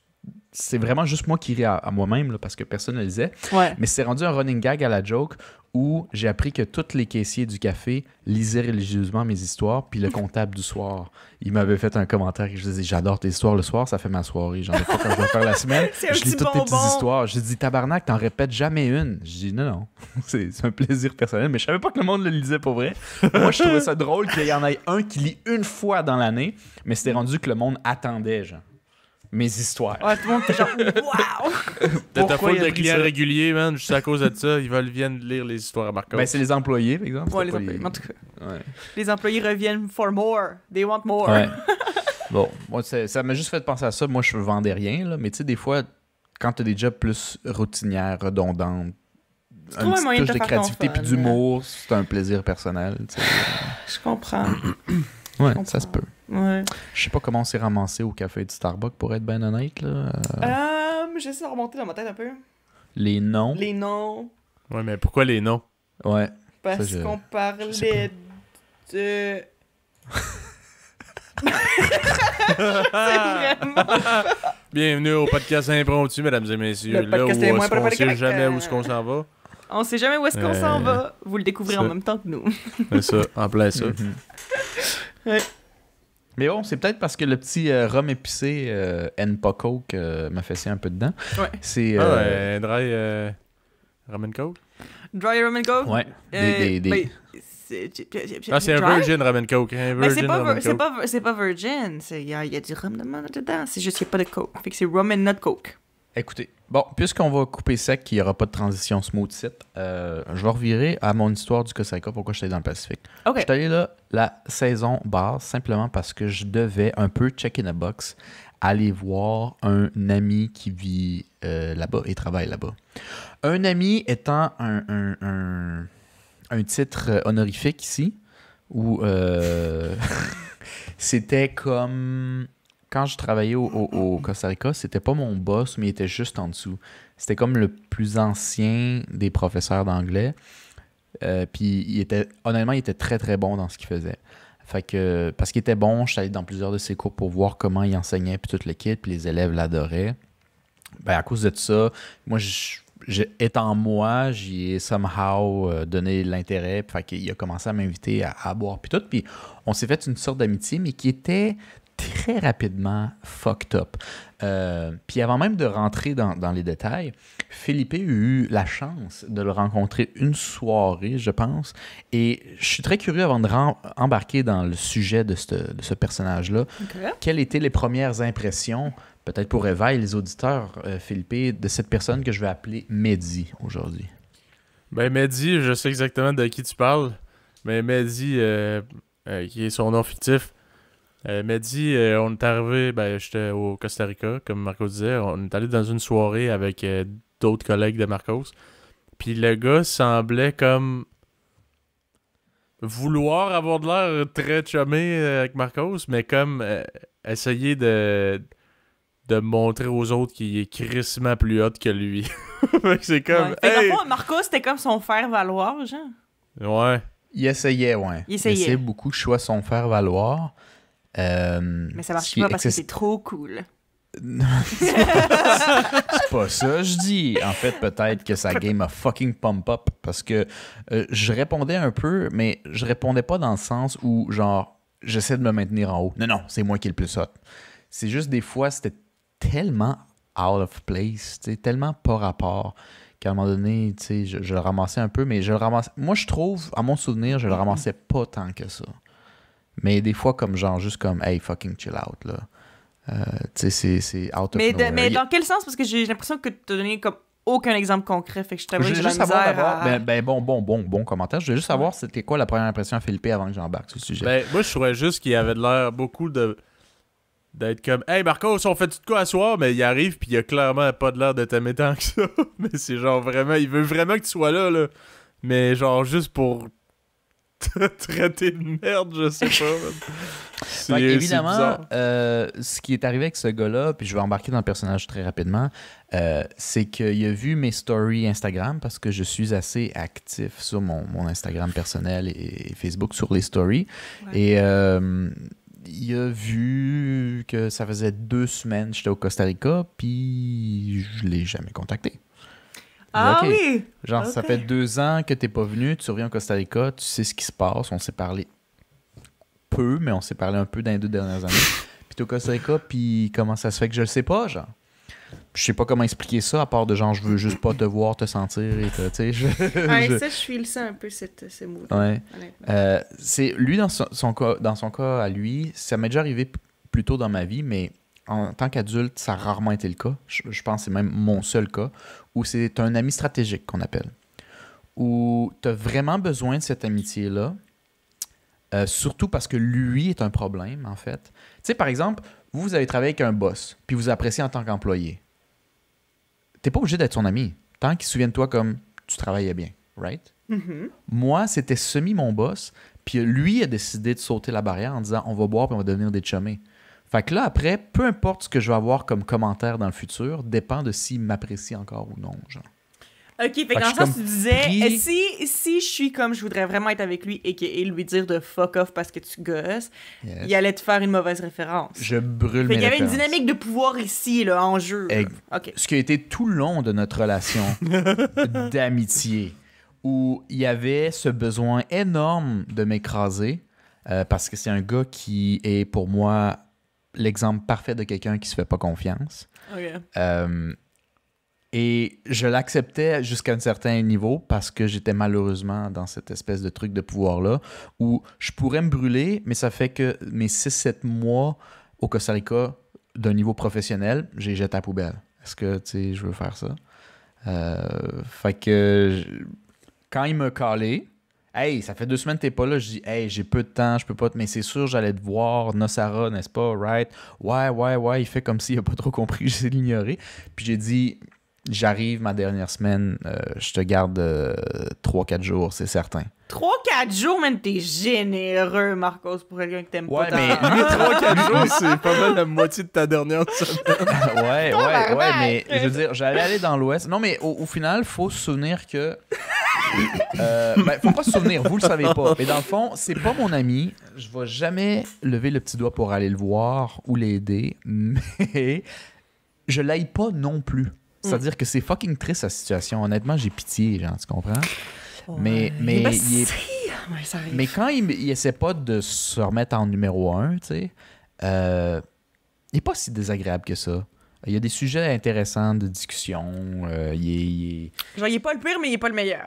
C'est vraiment juste moi qui ris à moi-même, là, parce que personne ne le lisait. Ouais. Mais c'est rendu un running gag à la joke où j'ai appris que tous les caissiers du café lisaient religieusement mes histoires, puis le comptable du soir, il m'avait fait un commentaire que je disais « J'adore tes histoires le soir, ça fait ma soirée. J'en ai pas quand je vais faire la semaine. C'est un Je lis petit toutes tes petites bonbon. histoires. » J'ai dit « Tabarnak, t'en répètes jamais une. » Je dis « Non. C'est un plaisir personnel. » Mais je savais pas que le monde le lisait pour vrai. Moi, je trouvais ça drôle qu'il y en ait un qui lit une fois dans l'année, mais c'était rendu que le monde attendait, genre, mes histoires. Ouais, tout le monde était genre, waouh! T'as ta Pourquoi foule il a de pris clients ça? réguliers, man, juste à cause de ça. Viennent lire les histoires marquantes. Ben, c'est les employés, par exemple. Ouais, C'était les pas employés. En tout cas, Ouais. les employés reviennent for more. They want more. Ouais. Bon, moi, ça m'a juste fait penser à ça. Moi, je vendais rien, là, mais tu sais, des fois, quand t'as des jobs plus routinières, redondantes, trouves une un petite moyen de touche de te faire ton créativité fun, puis d'humour, c'est un plaisir personnel. Tu sais. Je comprends. Ouais, comprends. ça se peut. Ouais. Je sais pas comment on s'est ramassé au café du Starbucks, pour être bien honnête. Là. J'essaie de remonter dans ma tête un peu. Les noms. Les noms. Ouais, mais pourquoi les noms? Ouais. Parce Ça, je qu'on sais parlait de... C'est vraiment... Bienvenue au podcast impromptu, mesdames et messieurs. Le Là où podcast est moins on préparé sait que- jamais où est-ce qu'on s'en va. On sait jamais où est-ce qu'on s'en va. Vous le découvrez en ça. même temps que nous. C'est ça, en plein ça. Mhm. Ouais. Mais bon, c'est peut-être parce que le petit rhum épicé pas Coke m'a fessé un peu dedans. Ouais. C'est... Ah ouais, dry ramen coke? Dry rum and coke? Ouais. Ben, Ah, c'est un dry? virgin ramen coke. Un Mais virgin ramen coke. c'est pas virgin. Il y a du rhum dedans. C'est juste qu'il n'y a pas de coke. Fait que c'est rum and not coke. Écoutez, Bon, puisqu'on va couper sec, qu'il n'y aura pas de transition smooth site, je vais revirer à mon histoire du Costa Rica, pourquoi je suis allé dans le Pacifique. OK. Je suis allé là la saison basse, simplement parce que je devais un peu check in a box, aller voir un ami qui vit là-bas et travaille là-bas. Un ami étant un titre honorifique ici, où c'était comme... Quand je travaillais au Costa Rica, c'était pas mon boss, mais il était juste en dessous. C'était comme le plus ancien des professeurs d'anglais. Puis honnêtement, il était très très bon dans ce qu'il faisait. Fait que, parce qu'il était bon, je suis allé dans plusieurs de ses cours pour voir comment il enseignait, puis toute l'équipe, puis les élèves l'adoraient. Ben, à cause de ça, moi, étant moi, j'y ai somehow donné l'intérêt. Fait qu'il a commencé à m'inviter à boire, puis tout. Puis on s'est fait une sorte d'amitié, mais qui était très rapidement fucked up. Puis avant même de rentrer dans les détails, Philippe a eu la chance de le rencontrer une soirée, je pense. Et je suis très curieux avant de embarquer dans le sujet de ce personnage-là. OK. Quelles étaient les premières impressions, peut-être pour Eva et les auditeurs, Philippe, de cette personne que je vais appeler Mehdi aujourd'hui? Ben, Mehdi, je sais exactement de qui tu parles. Mais Mehdi, qui est son nom fictif, Mehdi, on est arrivé, ben, j'étais au Costa Rica, comme Marco disait. On est allé dans une soirée avec d'autres collègues de Marcos. Puis le gars semblait comme vouloir avoir de l'air très chumé avec Marcos, mais comme essayer de montrer aux autres qu'il est crissement plus hot que lui. Fait que c'est comme... Ouais. Fait que dans Hey! le fond, Marco, c'était comme son faire-valoir, genre. Ouais. Il essayait, ouais. Il essayait. Il essayait beaucoup de choix son faire-valoir. Mais ça marche pas parce que c'est trop cool. C'est pas ça, je dis. En fait, peut-être que sa game a fucking pump up parce que je répondais un peu, mais je répondais pas dans le sens où, genre, j'essaie de me maintenir en haut. Non, c'est moi qui est le plus hot. C'est juste des fois, c'était tellement out of place, tellement pas rapport qu'à un moment donné, je le ramassais un peu, mais je le ramassais. Moi, je trouve, à mon souvenir, je le ramassais pas tant que ça. Mais des fois, comme genre, juste comme, hey, fucking chill out, là. C'est out of nowhere. Mais dans quel sens? Parce que j'ai l'impression que tu t'as donné comme aucun exemple concret. Fait que je t'avoue que j'ai la juste savoir misère d'abord, bon commentaire. Je voulais juste savoir c'était quoi la première impression à Philippe avant que j'embarque sur le sujet. Ben, moi, je trouvais juste qu'il avait de l'air beaucoup d'être comme, hey Marcos, on fait-tu de quoi à soir? Mais il arrive, puis il a clairement pas de l'air de t'aimer tant que ça. Mais c'est genre vraiment, il veut vraiment que tu sois là. Mais genre, juste pour te traiter de merde, je sais pas. Évidemment, ce qui est arrivé avec ce gars-là, puis je vais embarquer dans le personnage très rapidement, c'est qu'il a vu mes stories Instagram parce que je suis assez actif sur mon Instagram personnel et Facebook sur les stories. Ouais. Et il a vu que ça faisait 2 semaines que j'étais au Costa Rica, puis je l'ai jamais contacté. Ah Ok. oui! Genre, ça Ok. fait 2 ans que t'es pas venu, tu reviens au Costa Rica, tu sais ce qui se passe, on s'est parlé peu, mais on s'est parlé un peu dans les 2 dernières années. Puis t'es au Costa Rica, puis comment ça se fait que je le sais pas, genre? Je sais pas comment expliquer ça, à part de genre, je veux juste pas te voir, te sentir, et tu sais, Ouais, ça, je suis le sens un peu, ce mot-là. Ouais. honnêtement. C'est lui dans son cas à lui, ça m'est déjà arrivé plus tôt dans ma vie, mais en tant qu'adulte, ça a rarement été le cas. Je pense que c'est même mon seul cas, où c'est un ami stratégique qu'on appelle. Où tu as vraiment besoin de cette amitié-là, surtout parce que lui est un problème, en fait. Tu sais, par exemple, vous avez travaillé avec un boss, puis vous appréciez en tant qu'employé. T'es pas obligé d'être son ami, tant qu'il se souvienne de toi comme tu travaillais bien, right? Mhm. Moi, c'était semi mon boss, puis lui a décidé de sauter la barrière en disant on va boire puis on va devenir des chummés. Fait que là, après, peu importe ce que je vais avoir comme commentaire dans le futur, dépend de s'il m'apprécie encore ou non, genre. Ok, fait que que dans je le suis sens, tu comme disais, pris- si je suis comme je voudrais vraiment être avec lui et lui dire de fuck off parce que tu gosses, Yes. il allait te faire une mauvaise référence. Je brûle Fait mes qu'il y avait une références. dynamique de pouvoir ici, là, en jeu. là. Ex- Ok. Ce qui a été tout le long de notre relation d'amitié, où il y avait ce besoin énorme de m'écraser, parce que c'est un gars qui est pour moi l'exemple parfait de quelqu'un qui se fait pas confiance. Ok. Et je l'acceptais jusqu'à un certain niveau parce que j'étais malheureusement dans cette espèce de truc de pouvoir-là où je pourrais me brûler, mais ça fait que mes 6-7 mois au Costa Rica d'un niveau professionnel, j'ai jeté à la poubelle. Est-ce que, tu sais, je veux faire ça? Fait que quand il m'a callé, hey, ça fait 2 semaines que t'es pas là, je dis, hey, j'ai peu de temps, je peux pas, mais c'est sûr, j'allais te voir, Nosara, n'est-ce pas, right? Ouais, il fait comme s'il a pas trop compris, j'essaie de l'ignorer. Puis j'ai dit, j'arrive ma dernière semaine, je te garde 3-4 jours, c'est certain. 3-4 jours, man, t'es généreux, Marcos, pour quelqu'un que t'aimes Ouais, pas. mais tant. lui, 3-4 jours, c'est pas mal la moitié de ta dernière semaine. ouais, mais je veux dire, j'allais aller dans l'Ouest. Non, mais au final, faut se souvenir que... faut pas se souvenir, vous le savez pas. Mais dans le fond, c'est pas mon ami. Je vais jamais lever le petit doigt pour aller le voir ou l'aider, mais je l'aille pas non plus. C'est-à-dire que c'est fucking triste, sa situation. Honnêtement, j'ai pitié, genre, tu comprends? Mais il est... Ouais, ça arrive. Mais quand il essaie pas de se remettre en numéro 1, tu sais, il est pas si désagréable que ça. Il y a des sujets intéressants de discussion. Genre, il est pas le pire, mais il est pas le meilleur.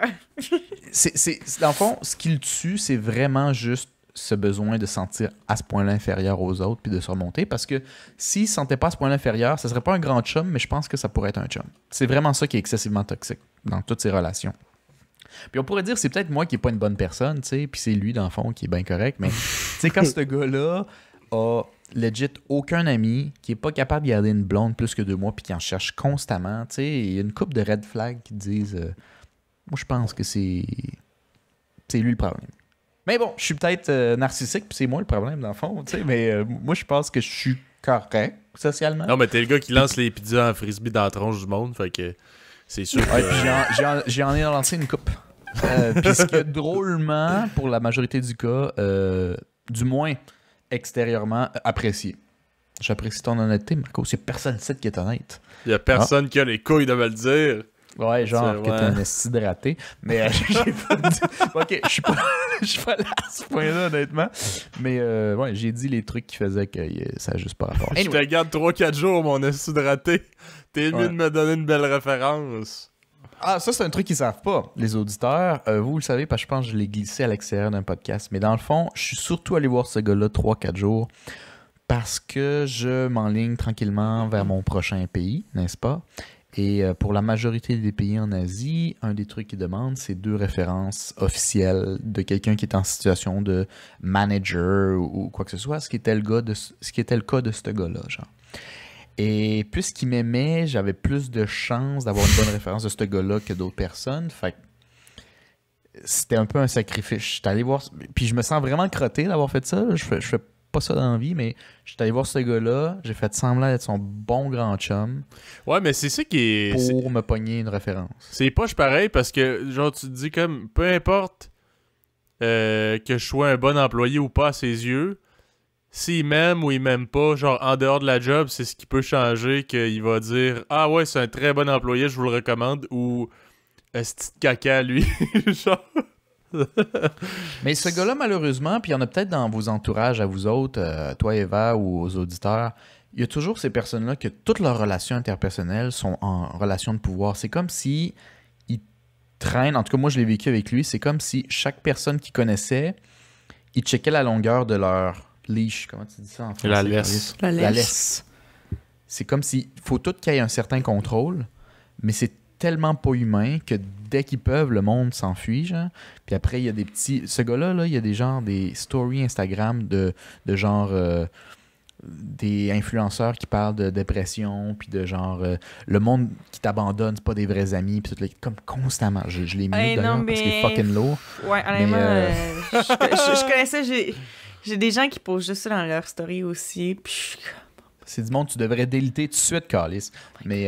Dans le fond, ce qui le tue, c'est vraiment juste ce besoin de se sentir à ce point-là inférieur aux autres puis de se remonter. Parce que s'il se sentait pas à ce point-là inférieur, ça serait pas un grand chum, mais je pense que ça pourrait être un chum. C'est vraiment ça qui est excessivement toxique dans toutes ses relations. Puis on pourrait dire c'est peut-être moi qui est pas une bonne personne, tu sais, puis c'est lui dans le fond qui est bien correct, mais tu sais quand ce gars-là a legit aucun ami, qui est pas capable de garder une blonde plus que 2 mois puis qui en cherche constamment, tu sais, il y a une couple de red flags qui disent moi je pense que c'est lui le problème. Mais bon, je suis peut-être narcissique puis c'est moi le problème dans le fond, tu sais, mais moi je pense que je suis correct socialement. Non, mais t'es le gars qui lance les pizzas en frisbee dans la tronche du monde, fait que c'est sûr que... Ouais, puis j'en ai lancé une coupe. Puis ce que drôlement, pour la majorité du cas, du moins extérieurement, apprécié. J'apprécie ton honnêteté, Marco. C'est personne ici qui est honnête. Il y a personne qui a les couilles de me le dire. Ouais, genre que ouais. t'es un esti de raté. Mais j'ai pas dit... Ok, je suis pas là à ce point-là, honnêtement. Mais ouais, j'ai dit les trucs qui faisaient que ça n'a juste pas rapport. Je te garde 3-4 jours, mon esti de raté. T'es mieux Ouais. de me donner une belle référence. Ah, ça, c'est un truc qu'ils savent pas, les auditeurs. Vous le savez, parce que je pense que je l'ai glissé à l'extérieur d'un podcast. Mais dans le fond, je suis surtout allé voir ce gars-là 3-4 jours parce que je m'enligne tranquillement vers mon prochain pays, n'est-ce pas? Et pour la majorité des pays en Asie, un des trucs qu'ils demandent, c'est 2 références officielles de quelqu'un qui est en situation de manager ou quoi que ce soit, ce qui était le cas de ce gars-là, genre. Et puisqu'il m'aimait, j'avais plus de chances d'avoir une bonne référence de ce gars-là que d'autres personnes. Fait que c'était un peu un sacrifice. Je suis allé voir... Puis je me sens vraiment crotté d'avoir fait ça. Je fais pas ça dans la vie, mais je suis allé voir ce gars-là. J'ai fait semblant d'être son bon grand chum. Ouais, mais c'est ça qui est... Pour me pogner une référence. C'est poche pareil parce que, genre, tu te dis comme, peu importe que je sois un bon employé ou pas à ses yeux, s'il m'aime ou il m'aime pas, genre, en dehors de la job, c'est ce qui peut changer, qu'il va dire « Ah ouais, c'est un très bon employé, je vous le recommande » ou « C'est caca, lui. » Genre... Mais ce gars-là, malheureusement, puis il y en a peut-être dans vos entourages à vous autres, toi Eva ou aux auditeurs, il y a toujours ces personnes-là que toutes leurs relations interpersonnelles sont en relation de pouvoir. C'est comme si ils traînent, en tout cas moi je l'ai vécu avec lui, c'est comme si chaque personne qu'il connaissait, il checkait la longueur de leur leash. Comment tu dis ça en français? La laisse. La laisse. C'est comme s'il faut tout qu'il y ait un certain contrôle, mais c'est tellement pas humain que dès qu'ils peuvent, le monde s'enfuit, genre. Puis après, il y a des petits... Ce gars-là, là, il y a des stories Instagram de genre... des influenceurs qui parlent de dépression, puis de genre... le monde qui t'abandonne, c'est pas des vrais amis, puis tout, là, comme constamment. Je l'ai mis Hey, d'ailleurs non, parce qu'il est mais- fucking lourd. Ouais, honnêtement, Mais, je connais ça. J'ai des gens qui posent juste ça dans leur story aussi. Puis C'est du monde, tu devrais déliter tout de suite, Carlis. Mais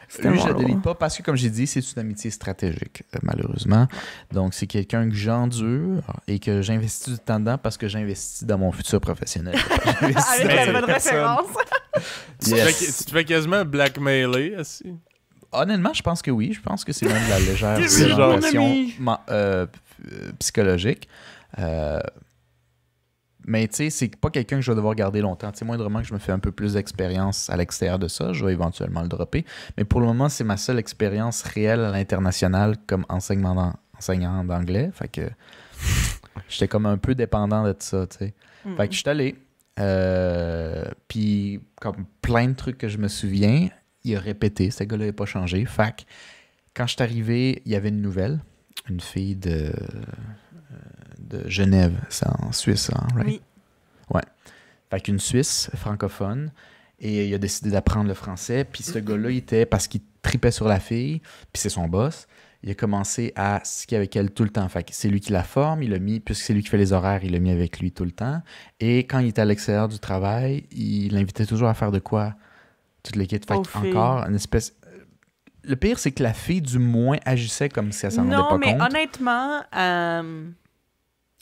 C'était lui, je le lourd. délite pas parce que, comme j'ai dit, c'est une amitié stratégique, malheureusement. Donc, c'est quelqu'un que j'endure et que j'investis du temps dedans parce que j'investis dans mon futur professionnel. J'investis avec dans la cette bonne personne. référence. Yes. Tu te fais quasiment blackmailer, aussi. Honnêtement, je pense que oui. Je pense que c'est même de la légère Qu'est-ce que c'est, violentation mon ami? psychologique. Mais tu sais, c'est pas quelqu'un que je vais devoir garder longtemps. Tu sais, moindrement que je me fais un peu plus d'expérience à l'extérieur de ça, je vais éventuellement le dropper. Mais pour le moment, c'est ma seule expérience réelle à l'international comme enseignant d'anglais. Fait que j'étais comme un peu dépendant de ça, tu sais. Fait que je suis allé. Puis comme plein de trucs que je me souviens, il a répété. Ce gars-là n'a pas changé. Fait que quand je suis arrivé, il y avait une nouvelle. Une fille de Genève. C'est en Suisse, hein, right? Oui. Ouais. Fait qu'une Suisse francophone. Et il a décidé d'apprendre le français. Puis ce gars-là, il était... Parce qu'il tripait sur la fille, puis c'est son boss, il a commencé à skier avec elle tout le temps. Fait que c'est lui qui la forme, il l'a mis... Puisque c'est lui qui fait les horaires, il l'a mis avec lui tout le temps. Et quand il était à l'extérieur du travail, il l'invitait toujours à faire de quoi? Toute l'équipe. Fait encore une espèce... Le pire, c'est que la fille, du moins, agissait comme si elle s'en rendait pas compte. Non, mais honnêtement,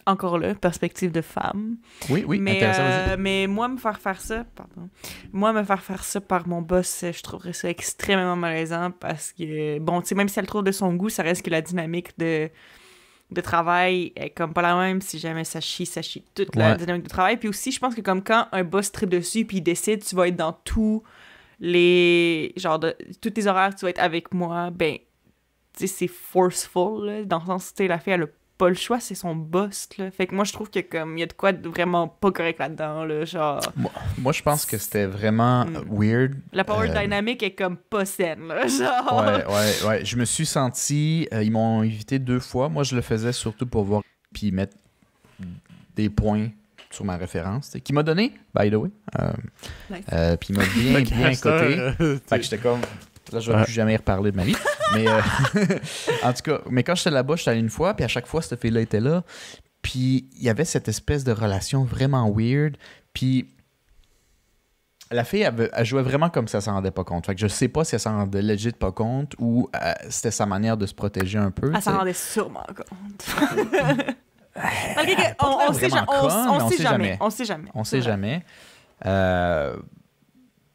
encore là, perspective de femme. Oui, mais, intéressant aussi. Mais moi, me faire faire ça, par mon boss, je trouverais ça extrêmement malaisant parce que, bon, tu sais, même si elle trouve de son goût, ça reste que la dynamique de travail est comme pas la même. Si jamais ça chie toute la dynamique de travail. Puis aussi, je pense que comme quand un boss tripe dessus puis il décide, tu vas être dans tous tes horaires, tu vas être avec moi, ben, tu sais, c'est forceful, là, dans le sens, tu sais, la fille, elle a pas le choix, c'est son boss, là. Fait que moi, je trouve que, comme, il y a de quoi de vraiment pas correct là-dedans, là, genre... Moi, je pense que c'était vraiment weird. La power dynamic est comme pas saine, là, genre... Ouais. Je me suis senti... ils m'ont invité 2 fois. Moi, je le faisais surtout pour voir, puis mettre des points sur ma référence, qui m'a donné, by the way. Nice. Puis il m'a bien coté. Fait que j'étais comme... Là, je vais plus jamais y reparler de ma vie. Mais en tout cas, mais quand j'étais là-bas, j'étais allé une fois, puis à chaque fois, cette fille-là était là. Puis il y avait cette espèce de relation vraiment weird. Puis la fille, elle jouait vraiment comme si elle s'en rendait pas compte. Fait que je sais pas si elle s'en rendait legit pas compte ou c'était sa manière de se protéger un peu. Elle s'en rendait sûrement compte. On sait jamais.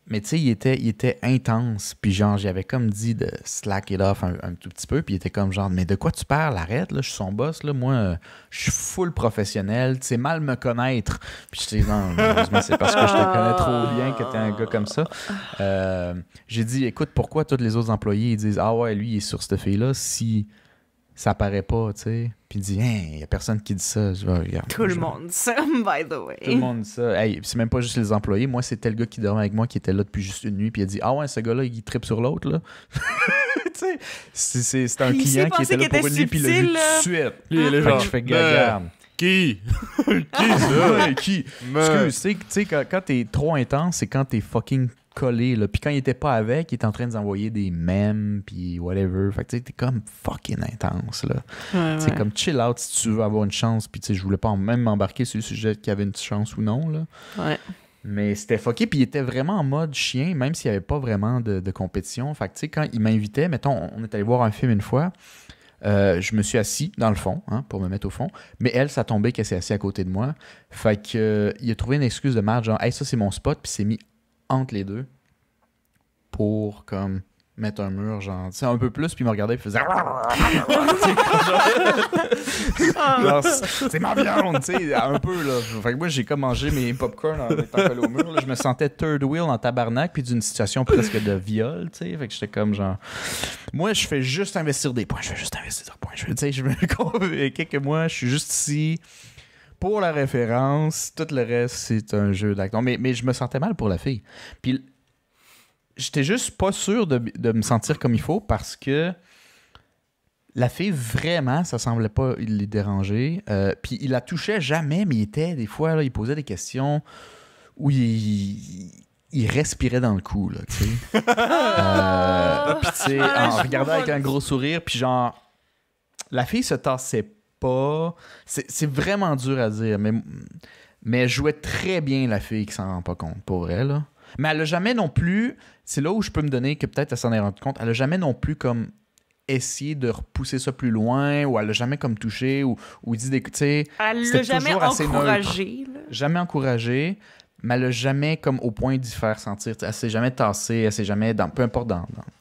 Mais tu sais, il était intense. Puis genre, j'avais comme dit de slack it off un tout petit peu. Puis il était comme genre, mais de quoi tu parles? Arrête, là, je suis son boss. Là. Moi, je suis full professionnel. Tu sais, mal me connaître. Puis je dis, non, malheureusement, c'est parce que je te connais trop bien que t'es un gars comme ça. J'ai dit, écoute, pourquoi tous les autres employés ils disent, ah ouais, lui, il est sur cette fille-là si ça paraît pas, tu sais. Puis il dit, il y a personne qui dit ça. Regarde, tout le monde dit ça, by the way. Tout le monde dit ça. Hey, c'est même pas juste les employés. Moi, c'était le gars qui dormait avec moi qui était là depuis juste une nuit. Puis il a dit, ah ouais, ce gars-là, il tripe sur l'autre, là. Tu sais, c'est un client qui était là pour une nuit, puis il l'a vu tout de suite. Fait que je fais, regarde. Qui? Qui ça? Qui? Excuse, tu sais, quand t'es trop intense, c'est quand t'es fucking collé, là. Puis quand il était pas avec, il était en train de nous envoyer des mèmes, puis whatever. Fait que tu sais, t'es comme fucking intense, là. C'est comme chill out si tu veux avoir une chance. Puis tu sais, je voulais pas même m'embarquer sur le sujet qu'il y avait une chance ou non, là. Ouais. Mais c'était fucké, puis il était vraiment en mode chien, même s'il n'y avait pas vraiment de compétition. Fait que tu sais, quand il m'invitait, mettons, on est allé voir un film une fois, je me suis assis dans le fond, hein, pour me mettre au fond, mais elle, ça tombait qu'elle s'est assise à côté de moi. Fait que il a trouvé une excuse de merde, genre, hey, ça c'est mon spot, puis s'est mis entre les deux pour comme mettre un mur, genre, tu sais, un peu plus, puis il me regardait, puis il faisait genre, c'est ma viande, tu sais, un peu, là. Fait que moi, j'ai comme mangé mes popcorn en étant collé au mur, là. Je me sentais third wheel en tabarnak, puis d'une situation presque de viol, tu sais. Fait que j'étais comme genre, moi, je fais juste investir des points, tu sais, je me convainquais que moi, je suis juste ici pour la référence, tout le reste, c'est un jeu d'acteur. Mais je me sentais mal pour la fille. Puis j'étais juste pas sûr de me sentir comme il faut parce que la fille, vraiment, ça semblait pas les déranger. Puis il la touchait jamais, mais il était, des fois, là, il posait des questions où il respirait dans le cou, là, tu sais. Puis tu sais, en regardant avec un gros sourire, puis genre, la fille se tassait pas. C'est vraiment dur à dire, mais elle jouait très bien, la fille, qui s'en rend pas compte, pour elle, là. Mais elle a jamais non plus, c'est là où je peux me donner que peut-être elle s'en est rendue compte, elle a jamais non plus comme essayé de repousser ça plus loin, ou elle a jamais comme touché, ou dit des coups, tu sais. Elle l'a jamais encouragé. Jamais encouragé, mais elle a jamais comme au point d'y faire sentir. Elle s'est jamais tassée, elle s'est jamais, peu importe,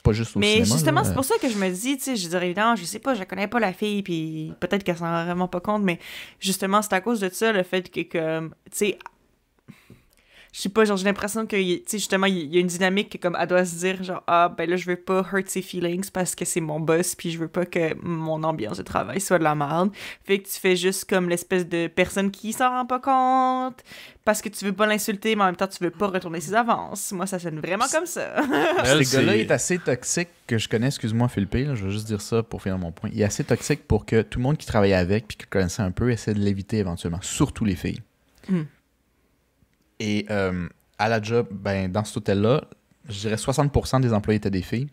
pas juste au cinéma. Mais justement, là, c'est pour ça que je me dis, tu sais, je dirais évidemment, je sais pas, je connais pas la fille, puis peut-être qu'elle s'en rend vraiment pas compte, mais justement, c'est à cause de ça, le fait que, comme, tu sais, je sais pas, genre, j'ai l'impression que, tu sais, justement, il y a une dynamique que, comme, elle doit se dire, genre, ah, ben là, je veux pas hurt ses feelings parce que c'est mon boss, puis je veux pas que mon ambiance de travail soit de la merde. Fait que tu fais juste comme l'espèce de personne qui s'en rend pas compte parce que tu veux pas l'insulter, mais en même temps, tu veux pas retourner ses avances. Moi, ça sonne vraiment comme ça. Elle, Ce gars-là est assez toxique que je connais, excuse-moi Philippe, là, je veux juste dire ça pour finir mon point. Il est assez toxique pour que tout le monde qui travaillait avec puis qui le connaissait un peu essaie de l'éviter éventuellement, surtout les filles. Et à la job, ben, dans cet hôtel-là, je dirais 60% des employés étaient des filles,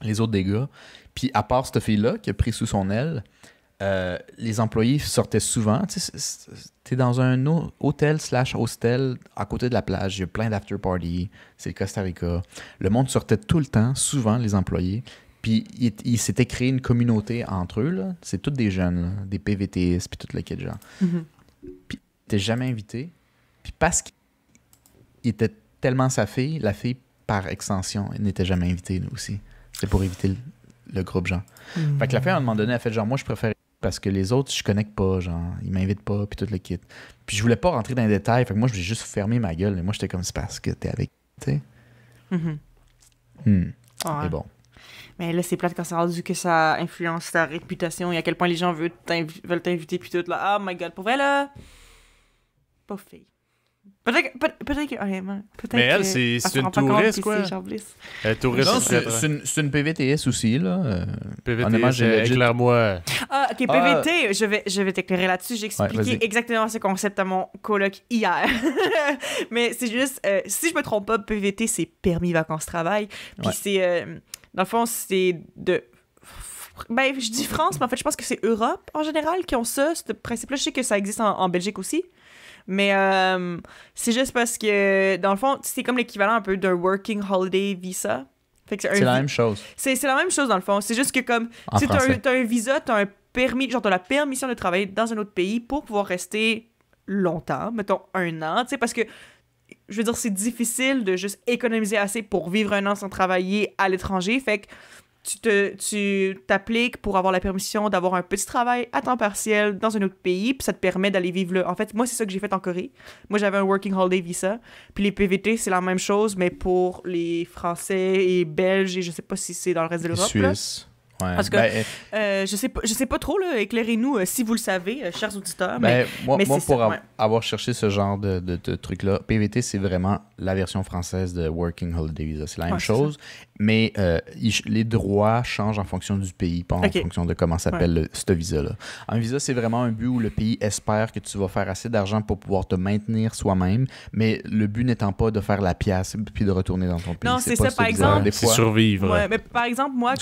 les autres des gars. Puis à part cette fille-là qui a pris sous son aile, les employés sortaient souvent. Tu sais, t'es dans un hôtel/hostel à côté de la plage, il y a plein d'after-party, c'est le Costa Rica. Le monde sortait tout le temps, souvent les employés. Puis il s'était créé une communauté entre eux, là. C'est tous des jeunes, là, des PVTistes, puis tout le kit de gens. Puis t'es jamais invité. Puis parce qu'il était tellement sa fille, la fille, par extension, n'était jamais invitée, nous aussi. C'est pour éviter le groupe, genre. Fait que la fille, à un moment donné, a fait genre, moi, je préfère parce que les autres, je connais pas, genre, ils m'invitent pas, puis tout le kit. Puis je voulais pas rentrer dans les détails, fait que moi, je voulais juste fermer ma gueule. Et moi, j'étais comme, c'est parce que t'es avec, tu sais. Mais bon. Mais là, c'est plate quand c'est rendu que ça influence ta réputation et à quel point les gens veulent t'inviter, puis tout, là. Oh my god, pour vrai, là, pas fille. Peut-être que, honnêtement, peut-être Mais elle, que c'est se une rend pas compte touriste, que quoi. c'est Jean-Bliss. Touriste, Non, c'est une PVTS aussi, là. Honnêtement, PVT, éclaire-moi. Ah, ok, PVT, je vais t'éclairer là-dessus. J'ai expliqué vas-y. exactement ce concept à mon coloc hier. Mais c'est juste, si je me trompe pas, PVT, c'est permis vacances-travail. Puis c'est, dans le fond, c'est de... Ben, je dis France, mais en fait, je pense que c'est Europe, en général, qui ont ça, ce principe-là. Je sais que ça existe en Belgique aussi. Mais c'est juste parce que, dans le fond, c'est comme l'équivalent un peu d'un Working Holiday Visa. Fait que c'est la même chose. C'est la même chose, dans le fond. C'est juste que, comme, tu sais, t'as un visa, t'as un permis, genre, t'as la permission de travailler dans un autre pays pour pouvoir rester longtemps, mettons 1 an, tu sais, parce que, je veux dire, c'est difficile de juste économiser assez pour vivre 1 an sans travailler à l'étranger. Fait que tu t'appliques pour avoir la permission d'avoir un petit travail à temps partiel dans un autre pays, puis ça te permet d'aller vivre là. En fait, moi, c'est ça que j'ai fait en Corée. Moi, j'avais un Working Holiday Visa, puis les PVT, c'est la même chose, mais pour les Français et Belges, et je sais pas si c'est dans le reste de l'Europe. Suisse. Ouais. Parce que je sais pas trop, là, éclairez-nous si vous le savez, chers auditeurs. Ben, moi pour ça, avoir cherché ce genre de truc-là, PVT, c'est vraiment la version française de Working Holiday Visa. C'est la même chose, mais les droits changent en fonction du pays, pas en fonction de comment s'appelle ce visa-là. Un visa, c'est vraiment un but où le pays espère que tu vas faire assez d'argent pour pouvoir te maintenir soi-même, mais le but n'étant pas de faire la pièce puis de retourner dans ton pays. Non, c'est ça, par exemple. C'est survivre. Ouais, mais par exemple, moi,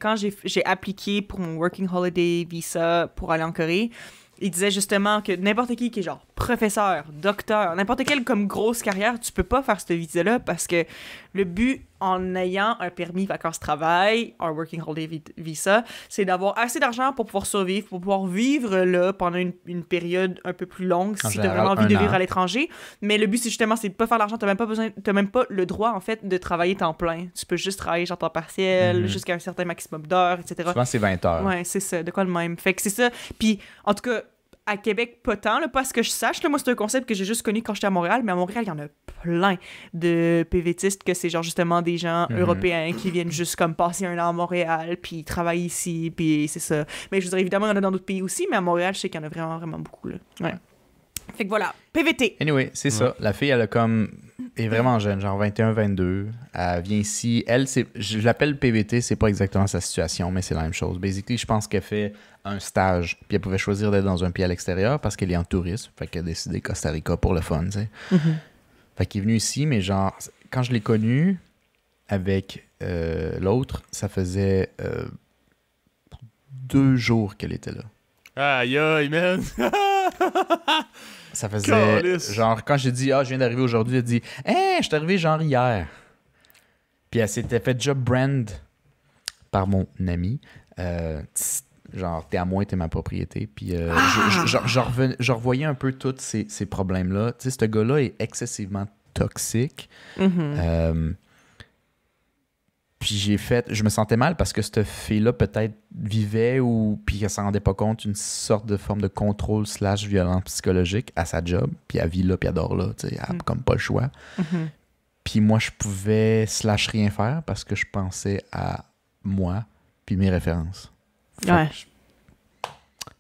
quand j'ai appliqué pour mon Working Holiday Visa pour aller en Corée, il disait justement que n'importe qui est genre professeur, docteur, n'importe quelle comme grosse carrière, tu peux pas faire ce visa-là parce que le but en ayant un permis vacances-travail, un Working Holiday Visa, c'est d'avoir assez d'argent pour pouvoir survivre, pour pouvoir vivre là pendant une période un peu plus longue si tu as vraiment envie de vivre à l'étranger. Mais le but, c'est justement, c'est de pas faire l'argent. T'as même pas le droit, en fait, de travailler temps plein. Tu peux juste travailler genre temps partiel, jusqu'à un certain maximum d'heures, etc. Souvent, c'est 20 heures. Ouais, c'est ça, de quoi de même. Fait que c'est ça. Puis, en tout cas, à Québec, pas tant, là, pas ce que je sache. Là, moi, c'est un concept que j'ai juste connu quand j'étais à Montréal, mais à Montréal, il y en a plein de PVTistes que c'est genre justement des gens européens qui viennent juste comme passer 1 an à Montréal, puis ils travaillent ici, puis c'est ça. Mais je veux dire, évidemment, il y en a dans d'autres pays aussi, mais à Montréal, je sais qu'il y en a vraiment, vraiment beaucoup, là. Ouais. Fait que voilà, PVT. Anyway, c'est ça. La fille, elle est vraiment jeune, genre 21-22. Elle vient ici. Elle, je l'appelle PVT, c'est pas exactement sa situation, mais c'est la même chose. Basically, je pense qu'elle fait un stage, puis elle pouvait choisir d'être dans un pays à l'extérieur parce qu'elle est en tourisme. Fait qu'elle a décidé Costa Rica pour le fun, tu sais. Fait qu'elle est venue ici, mais genre, quand je l'ai connue avec l'autre, ça faisait 2 jours qu'elle était là. Aïe, aïe, man! Ça faisait... Genre, quand j'ai dit « Ah, je viens d'arriver aujourd'hui », elle dit « Hein, je suis arrivé genre hier. » Puis elle s'était fait job brand par mon ami. Genre, t'es à moi, t'es ma propriété. Puis je revoyais un peu tous ces problèmes-là. Tu sais, ce gars-là est excessivement toxique. Puis Puis je me sentais mal parce que cette fille-là peut-être vivait ou puis qu'elle s'en rendait pas compte une sorte de forme de contrôle / violence psychologique à sa job, puis elle vit là, puis elle dort là, tu sais, elle a comme pas le choix. Puis moi, je pouvais / rien faire parce que je pensais à moi puis mes références. Ouais.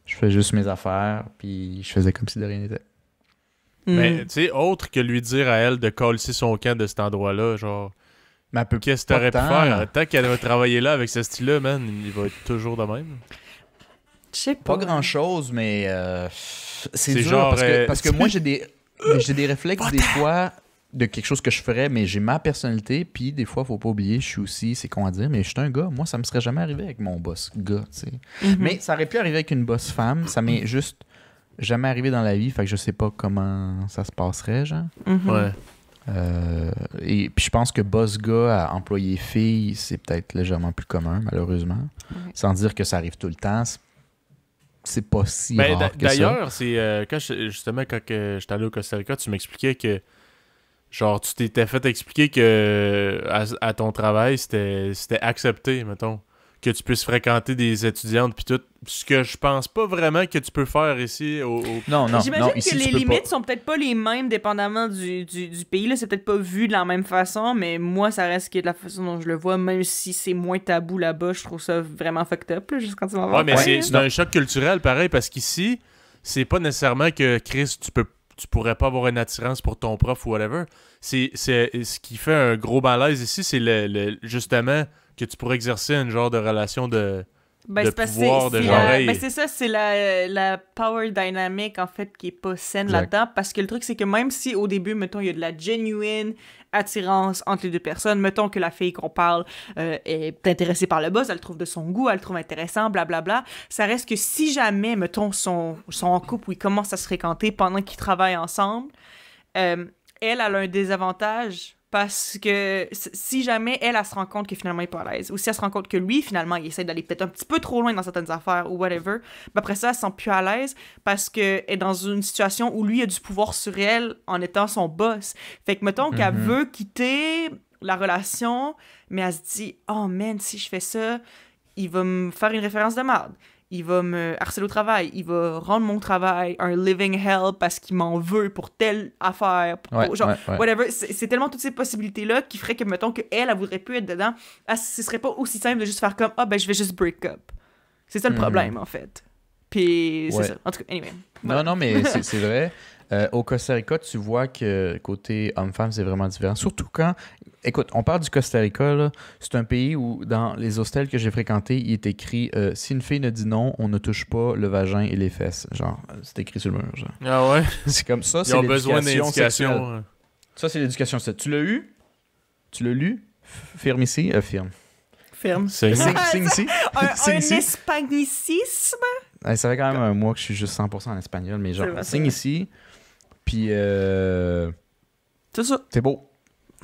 Je faisais juste mes affaires, puis je faisais comme si de rien n'était. Mais, tu sais, autre que lui dire à elle de coller son camp de cet endroit-là, genre... Mais elle peut Qu'est-ce que pas t'aurais pu tant. faire? Tant qu'elle va travailler là avec ce style-là, man, il va être toujours de même. Je sais pas. Pas grand-chose, mais c'est dur genre, parce que moi, j'ai des réflexes des fois de quelque chose que je ferais, mais j'ai ma personnalité, puis des fois, faut pas oublier, je suis aussi, c'est con à dire, mais je suis un gars. Moi, ça me serait jamais arrivé avec mon boss gars, tu sais. Mais ça aurait pu arriver avec une boss femme, ça m'est juste jamais arrivé dans la vie, fait que je sais pas comment ça se passerait, genre. Ouais. Et puis je pense que boss gars à employé fille, c'est peut-être légèrement plus commun, malheureusement. Sans dire que ça arrive tout le temps, c'est pas si rare que ça. D'ailleurs, c'est quand que j'étais allé au Costa Rica, tu m'expliquais que genre tu t'étais fait expliquer que à ton travail, c'était accepté, mettons, que tu puisses fréquenter des étudiantes puis tout. Ce que je pense pas vraiment que tu peux faire ici Non, J'imagine ici, que tu les peux limites pas. sont peut-être pas les mêmes dépendamment du pays. Là, c'est peut-être pas vu de la même façon, mais moi, ça reste que de la façon dont je le vois, même si c'est moins tabou là-bas, je trouve ça vraiment fucked up, là, juste quand tu m'en vas. Ouais, mais Ouais. c'est un choc culturel pareil, parce qu'ici, c'est pas nécessairement que Chris, tu pourrais pas avoir une attirance pour ton prof ou whatever. C'est ce qui fait un gros malaise ici, c'est justement que tu pourrais exercer une genre de relation de Ben, c'est parce que pouvoir, de c'est genre, la- hey. ben, c'est ça, c'est la power dynamic, en fait, qui est pas saine Exact. là-dedans. Parce que le truc, c'est que même si au début, mettons, il y a de la genuine attirance entre les deux personnes, mettons que la fille qu'on parle est intéressée par le boss, elle le trouve de son goût, elle le trouve intéressant, blablabla, ça reste que si jamais, mettons, sont en couple ou ils commencent à se fréquenter pendant qu'ils travaillent ensemble, elle a un désavantage. Parce que si jamais elle se rend compte que finalement elle est pas à l'aise, ou si elle se rend compte que lui, finalement, il essaie d'aller peut-être un petit peu trop loin dans certaines affaires ou whatever, ben après ça, elle se sent plus à l'aise parce qu'elle est dans une situation où lui a du pouvoir sur elle en étant son boss. Fait que mettons qu'elle veut quitter la relation, mais elle se dit « Oh man, si je fais ça, il va me faire une référence de merde. Il va me harceler au travail. Il va rendre mon travail un living hell parce qu'il m'en veut pour telle affaire. Genre, whatever. C'est tellement toutes ces possibilités-là qui feraient que, mettons, qu'elle voudrait plus être dedans. Ce serait pas aussi simple de juste faire comme « Ah, ben, je vais juste break up. » C'est ça le problème, en fait. Puis, c'est ça. En tout cas, anyway. Voilà. Non, mais c'est vrai. Au Costa Rica, tu vois que côté homme-femme, c'est vraiment différent. Surtout quand... Écoute, on parle du Costa Rica, là. C'est un pays où, dans les hostels que j'ai fréquentés, il est écrit si une fille ne dit non, on ne touche pas le vagin et les fesses. Genre, c'est écrit sur le mur. Genre. Ah ouais? C'est comme ça, Ils c'est ont besoin l'éducation sexuelle. d'éducation. Ça, c'est l'éducation sexuelle. Tu l'as eu? Tu l'as lu? Firme ici? Firme. Ferme. C'est Signe ici? Un Signe ici? espagnicisme? Ça fait quand même un mois que je suis juste 100% en espagnol, mais genre, signe ici, puis C'est ça. c'est beau.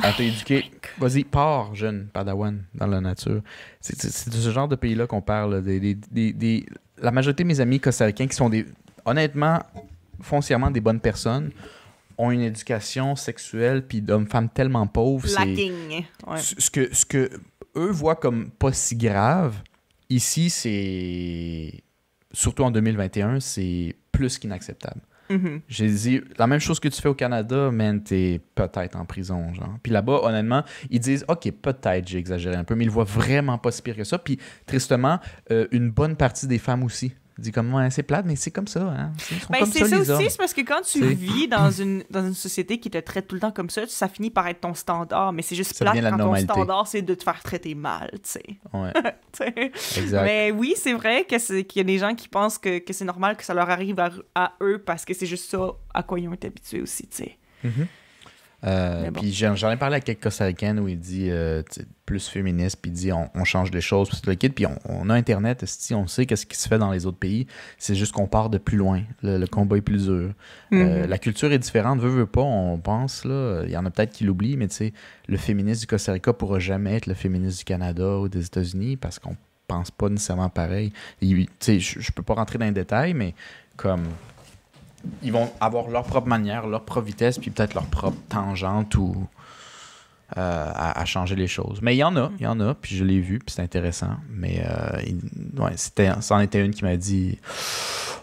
On t'a éduqué. Vas-y, pars, jeune padawan, dans la nature. C'est de ce genre de pays-là qu'on parle. La majorité de mes amis costaricains qui sont honnêtement, foncièrement des bonnes personnes, ont une éducation sexuelle puis d'hommes-femmes tellement pauvres. Lacking. Ouais. Ce que eux voient comme pas si grave, ici, c'est... Surtout en 2021, c'est plus qu'inacceptable. Mm-hmm. J'ai dit, la même chose que tu fais au Canada, man, t'es peut-être en prison, genre. Puis là-bas, honnêtement, ils disent, OK, peut-être j'ai exagéré un peu, mais ils le voient vraiment pas si pire que ça. Puis, tristement, une bonne partie des femmes aussi. Ils disent comme, ouais, c'est plate, mais c'est comme ça, hein. Ben, c'est ça aussi, c'est parce que quand tu C'est- vis dans une société qui te traite tout le temps comme ça finit par être ton standard, mais c'est juste Ça plate devient la quand ton normalité. standard, c'est de te faire traiter mal, tu sais. Ouais, Tu sais. exact. Mais oui, c'est vrai qu'il y a des gens qui pensent que c'est normal que ça leur arrive à eux parce que c'est juste ça à quoi ils ont été habitués aussi, tu sais. Mhm. Mais bon. Puis j'en ai parlé à quelques Costaricaines où il dit tu sais, plus féministe, puis il dit on change les choses, puis tout le kit, puis on a Internet, si on sait qu'est-ce qui se fait dans les autres pays, c'est juste qu'on part de plus loin, le combat est plus dur. Mhm. La culture est différente, veut pas, on pense, là, il y en a peut-être qui l'oublient, mais tu sais, le féministe du Costa Rica pourra jamais être le féministe du Canada ou des États-Unis parce qu'on pense pas nécessairement pareil. Tu sais, je peux pas rentrer dans les détails, mais comme... Ils vont avoir leur propre manière, leur propre vitesse, puis peut-être leur propre tangente ou à changer les choses. Mais il y en a, puis je l'ai vu, puis c'est intéressant. Mais c'en était une qui m'a dit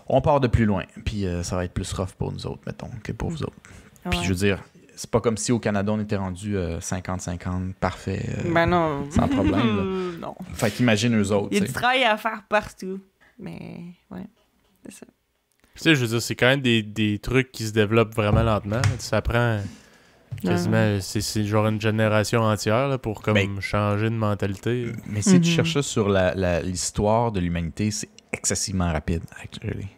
on part de plus loin, puis ça va être plus rough pour nous autres, mettons, que pour vous autres. Puis je veux dire, c'est pas comme si au Canada on était rendu 50-50, parfait, ben non. sans problème. Là. Non. Fait qu'imagine eux autres. Il y a du travail à faire partout. Mais, ouais, c'est ça. Tu sais, je veux dire, c'est quand même des trucs qui se développent vraiment lentement. Ça prend quasiment... C'est genre une génération entière là, pour comme changer de mentalité. Mais si tu cherches ça sur l'histoire de l'humanité, c'est excessivement rapide, actually.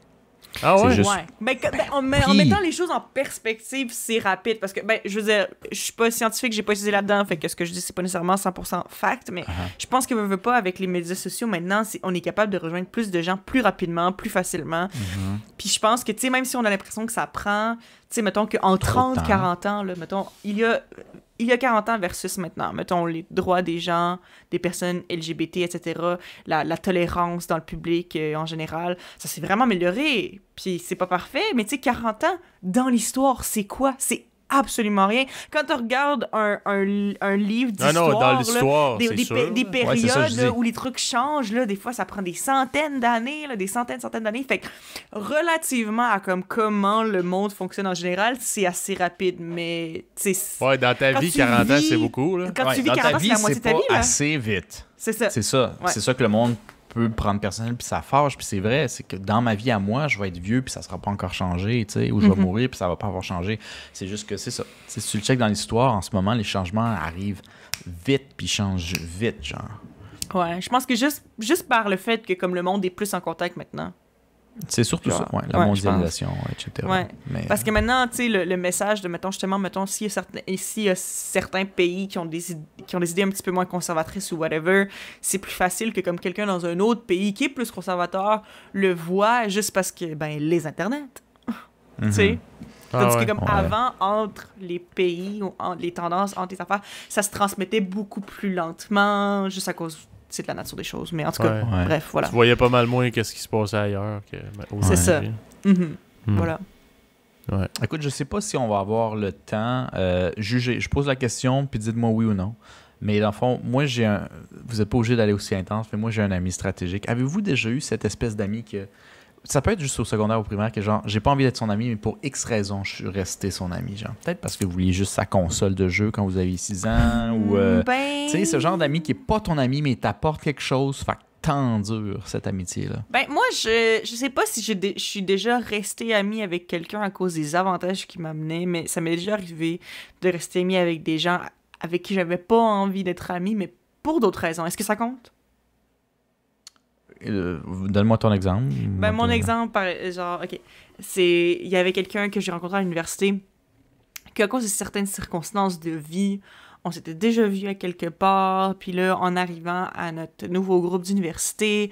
Ah ouais? Juste... Ouais. En mettant les choses en perspective, c'est rapide. Parce que, je veux dire, je suis pas scientifique, j'ai pas étudié là-dedans, fait que ce que je dis, c'est pas nécessairement 100% fact, mais je pense que veut pas, avec les médias sociaux, maintenant, on est capable de rejoindre plus de gens plus rapidement, plus facilement. Puis je pense que, tu sais, même si on a l'impression que ça prend, tu sais, mettons qu'en 30-40 ans, là, mettons, il y a 40 ans versus maintenant, mettons, les droits des gens, des personnes LGBT, etc., la tolérance dans le public en général, ça s'est vraiment amélioré. Puis c'est pas parfait, mais tu sais, 40 ans, dans l'histoire, c'est quoi? C'est absolument rien. Quand tu regardes un livre d'histoire, dans l'histoire, des périodes là, où les trucs changent, là, des fois, ça prend des centaines d'années, là, des centaines d'années. Fait que relativement à comment le monde fonctionne en général, c'est assez rapide, mais... Ouais, dans ta vie, 40 ans, c'est beaucoup. Là. Quand tu vis 40 ans, c'est la moitié de ta vie. C'est assez vite. C'est ça. C'est ça. Ouais. C'est ça que le monde peut prendre personnel, puis ça fâche, puis c'est vrai, c'est que dans ma vie à moi, je vais être vieux, puis ça sera pas encore changé, tu sais, ou je vais mourir, puis ça va pas avoir changé. C'est juste que c'est ça. Si tu le checkes dans l'histoire, en ce moment, les changements arrivent vite, puis changent vite, genre. Ouais, je pense que juste par le fait que comme le monde est plus en contact maintenant. C'est surtout ça, ouais, la mondialisation, etc. Ouais. Mais, parce que maintenant, tu sais, le message de, mettons, s'il y a certains pays qui ont des idées un petit peu moins conservatrices ou whatever, c'est plus facile que comme quelqu'un dans un autre pays qui est plus conservateur le voit juste parce que, les internets. Tu sais? Tandis que comme avant, entre les pays, ou les tendances, entre les affaires, ça se transmettait beaucoup plus lentement, juste à cause... C'est de la nature des choses, mais en tout cas, bref, voilà. Tu voyais pas mal moins qu'est-ce qui se passait ailleurs. C'est ça. Voilà. Ouais. Écoute, je sais pas si on va avoir le temps. Juger. Je pose la question, puis dites-moi oui ou non. Mais dans le fond, moi, vous n'êtes pas obligé d'aller aussi intense, mais moi, j'ai un ami stratégique. Avez-vous déjà eu cette espèce d'ami que... Ça peut être juste au secondaire ou au primaire, que genre, j'ai pas envie d'être son ami, mais pour X raisons, je suis resté son ami. Genre, peut-être parce que vous vouliez juste sa console de jeu quand vous aviez 6 ans, ou... tu sais, ce genre d'ami qui est pas ton ami, mais t'apporte quelque chose, fait que t'endures cette amitié-là. Moi, je sais pas si je suis déjà resté ami avec quelqu'un à cause des avantages qu'il m'amenait, mais ça m'est déjà arrivé de rester ami avec des gens avec qui j'avais pas envie d'être ami, mais pour d'autres raisons. Est-ce que ça compte? Donne-moi ton exemple. Mon exemple, OK. Il y avait quelqu'un que j'ai rencontré à l'université qu'à cause de certaines circonstances de vie, on s'était déjà vu à quelque part, puis là, en arrivant à notre nouveau groupe d'université,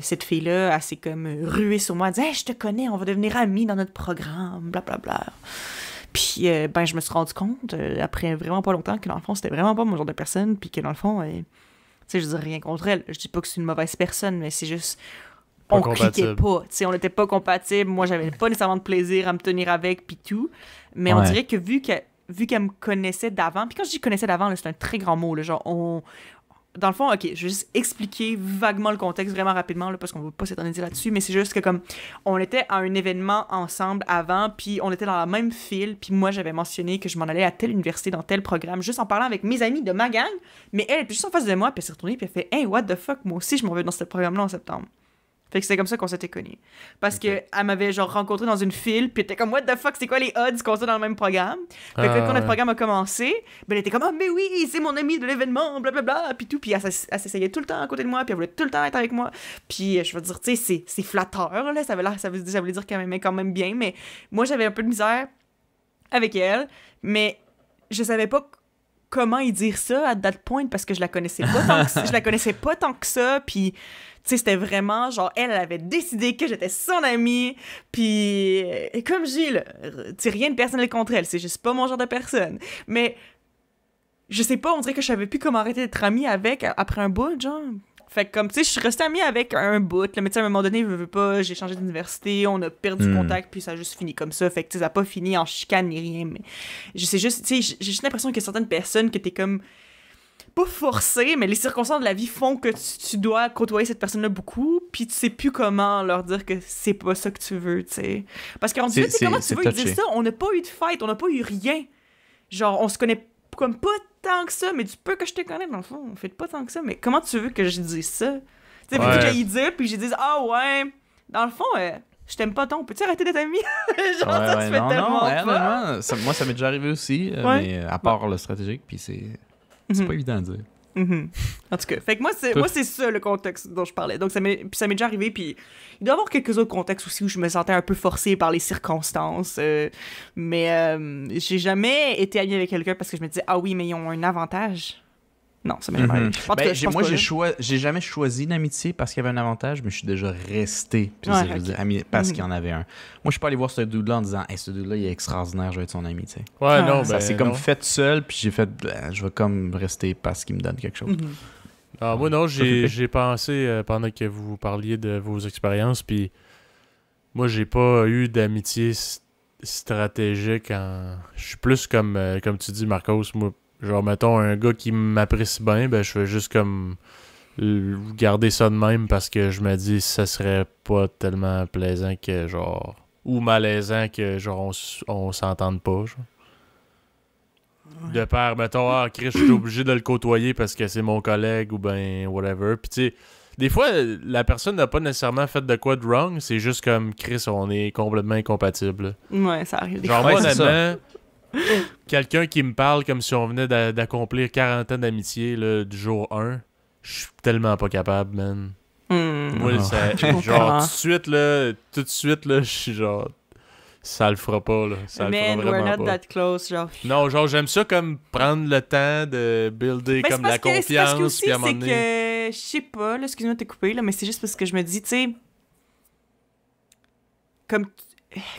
cette fille-là, elle s'est comme ruée sur moi, elle dit « Hey, je te connais, on va devenir amis dans notre programme, blablabla. » Puis, je me suis rendu compte, après vraiment pas longtemps, que dans le fond, c'était vraiment pas mon genre de personne, puis que dans le fond... Tu sais, je dis rien contre elle. Je dis pas que c'est une mauvaise personne, mais c'est juste... On cliquait pas. Tu sais, on n'était pas compatibles. Moi, j'avais pas nécessairement de plaisir à me tenir avec, puis tout. Mais on dirait que vu qu'elle me connaissait d'avant... Puis quand je dis connaissait d'avant, là, c'est un très grand mot. Là, genre, dans le fond, OK, je vais juste expliquer vaguement le contexte vraiment rapidement, là, parce qu'on ne veut pas s'éterniser là-dessus, mais c'est juste que comme on était à un événement ensemble avant, puis on était dans la même file, puis moi, j'avais mentionné que je m'en allais à telle université, dans tel programme, juste en parlant avec mes amis de ma gang, mais elle était juste en face de moi, puis elle s'est retournée, puis elle fait « Hey, what the fuck, moi aussi, je m'en vais dans ce programme-là en septembre. » Fait que c'est comme ça qu'on s'était connus. Parce que elle m'avait genre rencontré dans une file, puis elle était comme what the fuck, c'est quoi les odds qu'on soit dans le même programme? Fait que quand notre programme a commencé, elle était comme ah mais oui, c'est mon ami de l'événement, blablabla, puis tout, puis elle s'essayait tout le temps à côté de moi, puis elle voulait tout le temps être avec moi. Puis je veux dire, tu sais, c'est flatteur là, ça voulait dire qu'elle m'aimait quand même bien, mais moi j'avais un peu de misère avec elle, mais je savais pas comment y dire ça à that point parce que je la connaissais pas tant que ça, puis tu sais, c'était vraiment, genre, elle avait décidé que j'étais son amie, puis comme je dis, là, tu sais, rien de personnel contre elle, c'est juste pas mon genre de personne. Mais, je sais pas, on dirait que je savais plus comment arrêter d'être amie avec après un bout, genre. Fait que comme, tu sais, je suis restée amie avec un bout, là, mais tu sais, à un moment donné, veux pas, j'ai changé d'université, on a perdu contact, puis ça a juste fini comme ça. Fait que, tu sais, ça a pas fini en chicane ni rien, mais je sais juste, tu sais, j'ai juste l'impression qu'il y a certaines personnes que t'es comme, pas forcé, mais les circonstances de la vie font que tu dois côtoyer cette personne-là beaucoup, puis tu sais plus comment leur dire que c'est pas ça que tu veux, tu sais. Parce qu'en dit, comment tu veux lui dire ça? On n'a pas eu de fight, on n'a pas eu rien. Genre, on se connaît comme pas tant que ça, mais du peu que je te connais, dans le fond, on fait pas tant que ça, mais comment tu veux que je dise ça? Tu sais, puis que j'aille dire, puis je dise, ah ouais, dans le fond, je t'aime pas tant, peux-tu arrêter d'être ami? Genre, ça se fait tellement pas. Moi, ça m'est déjà arrivé aussi, mais à part le stratégique, puis c'est pas évident à dire. En tout cas, fait que moi c'est ça le contexte dont je parlais. Donc ça m'est déjà arrivé, puis il doit y avoir quelques autres contextes aussi où je me sentais un peu forcée par les circonstances, mais j'ai jamais été amie avec quelqu'un parce que je me disais ah oui mais ils ont un avantage. Non, ça m'est jamais arrivé. Moi j'ai jamais choisi l'amitié parce qu'il y avait un avantage, mais je suis déjà resté ami parce qu'il y en avait un. Moi je suis pas allé voir ce dude-là en disant hey, ce dude-là il est extraordinaire, je vais être son ami, tu sais. Ouais, non, ça c'est comme fait seul, puis j'ai fait je vais comme rester parce qu'il me donne quelque chose. Ah, moi non, j'ai pensé pendant que vous parliez de vos expériences, puis moi j'ai pas eu d'amitié stratégique. Je suis plus comme tu dis Marcos, moi genre, mettons, un gars qui m'apprécie bien, ben, je vais juste comme garder ça de même parce que je me dis ça serait pas tellement plaisant que, genre, ou malaisant que, genre, on s'entende pas, genre. Ouais. De part, mettons, Chris, je suis obligé de le côtoyer parce que c'est mon collègue ou ben, whatever. Puis, tu sais, des fois, la personne n'a pas nécessairement fait de quoi de wrong, c'est juste comme, Chris, on est complètement incompatibles. Ouais, ça arrive. Genre, moi, honnêtement... Quelqu'un qui me parle comme si on venait d'accomplir 40 ans d'amitié là, du jour 1, je suis tellement pas capable, man. Moi, genre, tout de suite, là, je suis genre... Ça le fera pas, là. Ça le fera vraiment we're not pas. that close, genre. Non, genre, j'aime ça comme prendre le temps de builder comme la confiance. C'est parce que aussi, c'est que... Je sais pas, là, excuse-moi de te couper, là, mais c'est juste parce que je me dis, tu sais... Comme...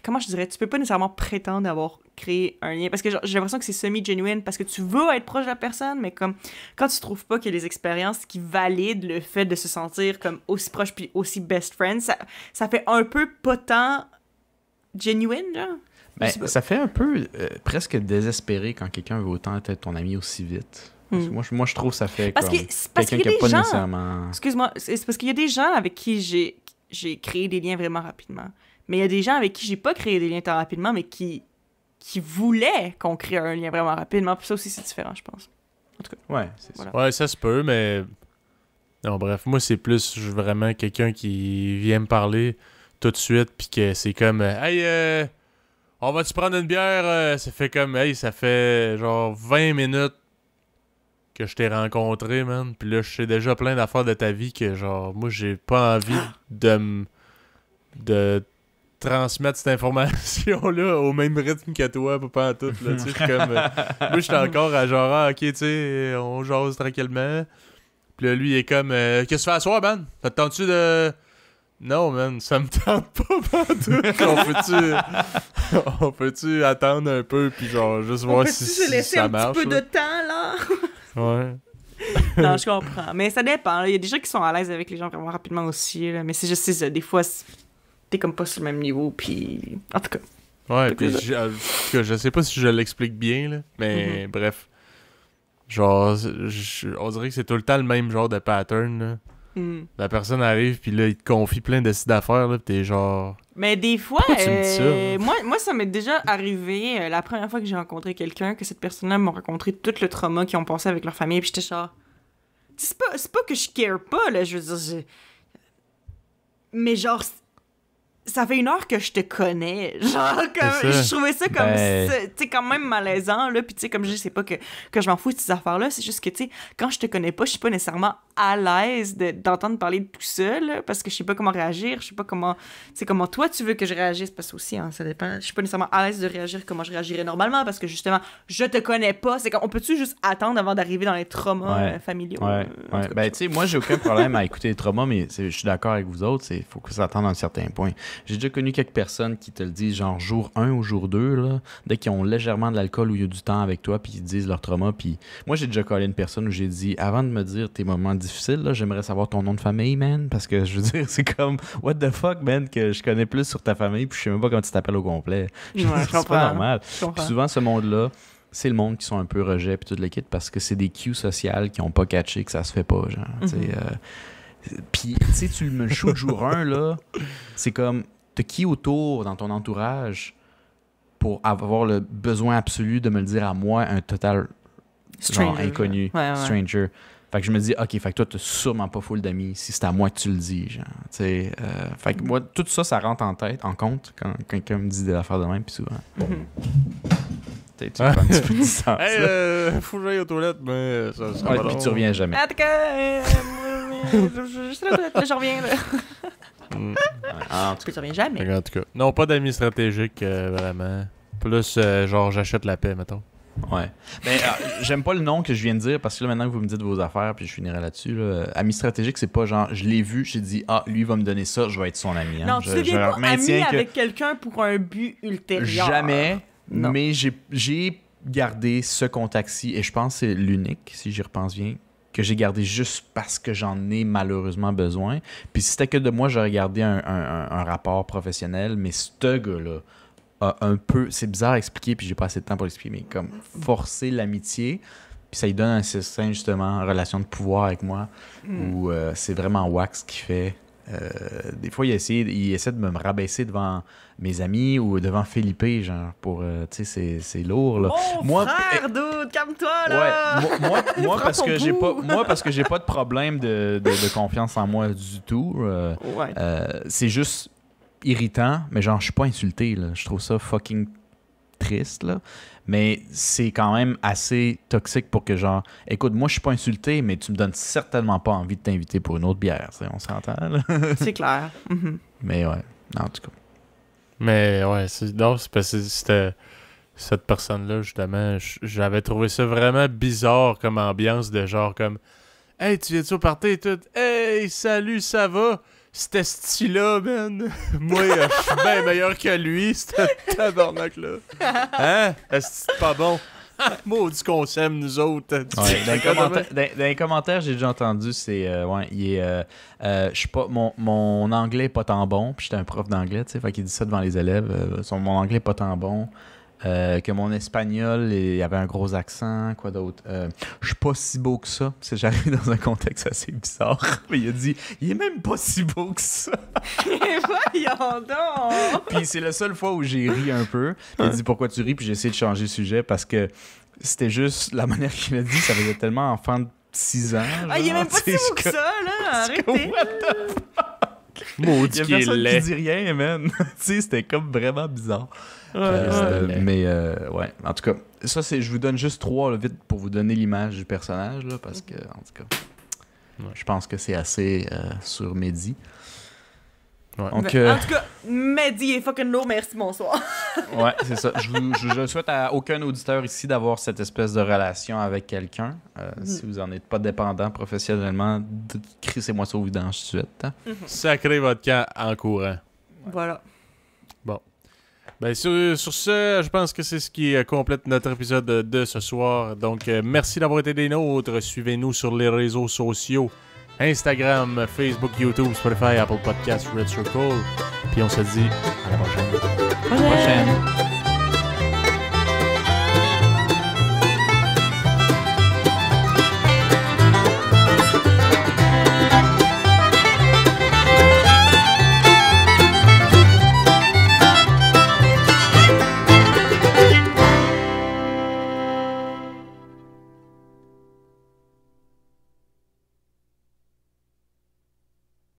Comment je dirais, tu peux pas nécessairement prétendre avoir créé un lien, parce que j'ai l'impression que c'est semi-genuine, parce que tu veux être proche de la personne, mais comme quand tu trouves pas qu'il y a des expériences qui valident le fait de se sentir comme aussi proche puis aussi best friend, ça fait un peu pas tant genuine, genre. Ben, ça fait un peu presque désespéré quand quelqu'un veut autant être ton ami aussi vite. Moi, je trouve que ça fait parce comme quelqu'un qui a pas nécessairement... Excuse-moi, c'est parce qu'il y a des gens avec qui j'ai créé des liens vraiment rapidement. Mais il y a des gens avec qui j'ai pas créé des liens tant rapidement, mais qui voulaient qu'on crée un lien vraiment rapidement. Puis ça aussi, c'est différent, je pense. En tout cas. Ouais, c'est voilà. ça. Ouais, ça se peut, mais... Non, bref, moi, c'est plus vraiment quelqu'un qui vient me parler tout de suite, puis que c'est comme... Hey, on va-tu prendre une bière? Ça fait comme... Hey, ça fait genre 20 minutes que je t'ai rencontré, man. Puis là, je sais déjà plein d'affaires de ta vie que, genre, moi, j'ai pas envie de transmettre cette information-là au même rythme que toi, pas en tout, là, tu sais, comme... moi, j'étais encore à genre, ok, tu sais, on jase tranquillement. Puis là, lui, il est comme, qu'est-ce que tu fais à soir, man? Ça te tente-tu de... Non, man, ça me tente pas tout. On peut-tu attendre un peu, puis genre, juste voir si ça marche? On peut-tu se laisser un petit peu de temps, là? Ouais. Non, je comprends. Mais ça dépend. Il y a des gens qui sont à l'aise avec les gens vraiment rapidement aussi, là. Mais c'est juste ça. Des fois, t'es comme pas sur le même niveau, puis... En tout cas. Ouais, puis je sais pas si je l'explique bien, là, mais bref. Genre, on dirait que c'est tout le temps le même genre de pattern, là. La personne arrive, puis là, il te confie plein de sites d'affaires, là, pis t'es genre... Mais des fois, tu me dis ça, moi, ça m'est déjà arrivé, la première fois que j'ai rencontré quelqu'un, que cette personne-là m'a raconté tout le trauma qu'ils ont passé avec leur famille, puis j'étais genre... C'est pas que je care pas, là, je veux dire... Mais genre... Ça fait 1 heure que je te connais. Genre, comme, je trouvais ça comme, tu sais, quand même malaisant, là. Puis, tu sais, comme je dis, c'est pas que je m'en fous de ces affaires-là. C'est juste que, tu sais, quand je te connais pas, je suis pas nécessairement à l'aise d'entendre parler de tout ça, là. Parce que je sais pas comment réagir. Je sais pas comment, tu sais, comment toi tu veux que je réagisse. Parce que aussi, hein, ça dépend. Je suis pas nécessairement à l'aise de réagir comme je réagirais normalement. Parce que, justement, je te connais pas. C'est comme, on peut-tu juste attendre avant d'arriver dans les traumas familiaux? Ouais. Ben, tu sais, moi, j'ai aucun problème à écouter les traumas, mais je suis d'accord avec vous autres. Il faut que ça attende à un certain point. J'ai déjà connu quelques personnes qui te le disent, genre jour 1 ou jour 2, là, dès qu'ils ont légèrement de l'alcool ou il y a du temps avec toi, puis ils te disent leur trauma. Puis moi, j'ai déjà collé une personne où j'ai dit, avant de me dire tes moments difficiles, là, j'aimerais savoir ton nom de famille, man, parce que je veux dire, c'est comme, what the fuck, man, que je connais plus sur ta famille, puis je sais même pas comment tu t'appelles au complet. Ouais, C'est pas normal. Je comprends. Puis souvent, ce monde-là, c'est le monde qui sont un peu rejet, puis toute l'équipe, parce que c'est des cues sociales qui ont pas catché que ça se fait pas, genre, tu sais. Puis, tu sais, tu me shoot jour 1, là, c'est comme, t'as qui autour dans ton entourage pour avoir le besoin absolu de me le dire à moi, un total genre, inconnu, Ouais. stranger. Fait que je me dis, OK, fait que toi, t'as sûrement pas full d'amis si c'est à moi que tu le dis, genre, tu sais. Fait que moi, tout ça, ça rentre en compte quand quelqu'un me dit des affaires de même, puis souvent. Tu prends un petit peu de distance. Hey, faut que j'aille aux toilettes, mais ça sera Ouais, pas puis long. tu reviens jamais. En tout cas, je reviens là. En tout Puis tu reviens jamais. En tout cas, non, pas d'amis stratégiques, vraiment. Plus, genre, j'achète la paix, mettons. Ouais. Ben, j'aime pas le nom que je viens de dire parce que là, maintenant que vous me dites vos affaires, puis je finirai là-dessus, là, ami stratégique, c'est pas genre, je l'ai vu, j'ai dit, lui va me donner ça, je vais être son ami. Hein. Non, tu deviens pas ami avec quelqu'un pour un but ultérieur. Jamais, Non. mais j'ai gardé ce contact-ci, et je pense que c'est l'unique, si j'y repense bien, que j'ai gardé juste parce que j'en ai malheureusement besoin. Puis si c'était que de moi, j'aurais gardé un rapport professionnel, mais ce gars-là a un peu, c'est bizarre à expliquer, puis j'ai pas assez de temps pour l'expliquer, mais comme forcer l'amitié, puis ça lui donne un certain, justement, relation de pouvoir avec moi, où c'est vraiment wax qui fait. Des fois, il essaie de me rabaisser devant mes amis ou devant Felipe, genre, pour, tu sais, c'est lourd, là. Oh, moi, frère, dude, calme-toi, là! Ouais, moi parce ton que j'ai pas, pouls. moi, parce que j'ai pas de problème de confiance en moi du tout. Ouais. C'est juste irritant, mais genre, je suis pas insulté, là. Je trouve ça fucking triste, là. Mais c'est quand même assez toxique pour que, genre, écoute, moi, je suis pas insulté, mais tu me donnes certainement pas envie de t'inviter pour une autre bière, tu sais, on s'entend, là. C'est clair. Mhm. Mais ouais, non, en tout cas. Mais ouais, c'est parce que c'était cette personne-là, justement, j'avais trouvé ça vraiment bizarre comme ambiance de genre comme hey, tu viens-tu au party et tout? Hey, salut, ça va? C'était style-là, man. Moi, je suis bien meilleur que lui, c'était tabarnak-là. Hein? Est-ce pas bon? Maudit qu'on s'aime, nous autres. Ouais, dans les commentaires, j'ai déjà entendu, c'est je suis pas mon anglais est pas tant bon, puis j'étais un prof d'anglais, tu sais, fait qu'il dit ça devant les élèves, mon anglais est pas tant bon, que mon espagnol, il y avait un gros accent, quoi d'autre. Je suis pas si beau que ça, parce que j'arrive dans un contexte assez bizarre. Mais il a dit, il est même pas si beau que ça. Voyons donc! Puis c'est la seule fois où j'ai ri un peu. Il a dit, pourquoi tu ris? Puis j'ai essayé de changer le sujet parce que c'était juste la manière qu'il a dit, ça faisait tellement enfant de 6 ans. Ah, il est même pas si beau que ça, là! Arrêtez! Maudit Il y a qu'il est personne qui laid. dit rien, man. Tu sais, c'était comme vraiment bizarre. Ouais. Mais ouais, en tout cas, ça c'est, je vous donne juste 3 là, vite pour vous donner l'image du personnage là, parce que en tout cas, je pense que c'est assez sur Mehdi. Ouais. Donc, En tout cas, Mehdi est fucking lourd, merci, bonsoir. ouais, c'est ça. Je souhaite à aucun auditeur ici d'avoir cette espèce de relation avec quelqu'un. Si vous en êtes pas dépendant professionnellement, crissez-moi ça au vidange tout de suite. Hein. Sacrez votre camp en courant. Voilà. Ben sur ce, je pense que c'est ce qui complète notre épisode de ce soir. Donc, merci d'avoir été des nôtres. Suivez-nous sur les réseaux sociaux. Instagram, Facebook, YouTube, Spotify, Apple Podcasts, Red Circle. Puis on se dit à la prochaine. À la prochaine.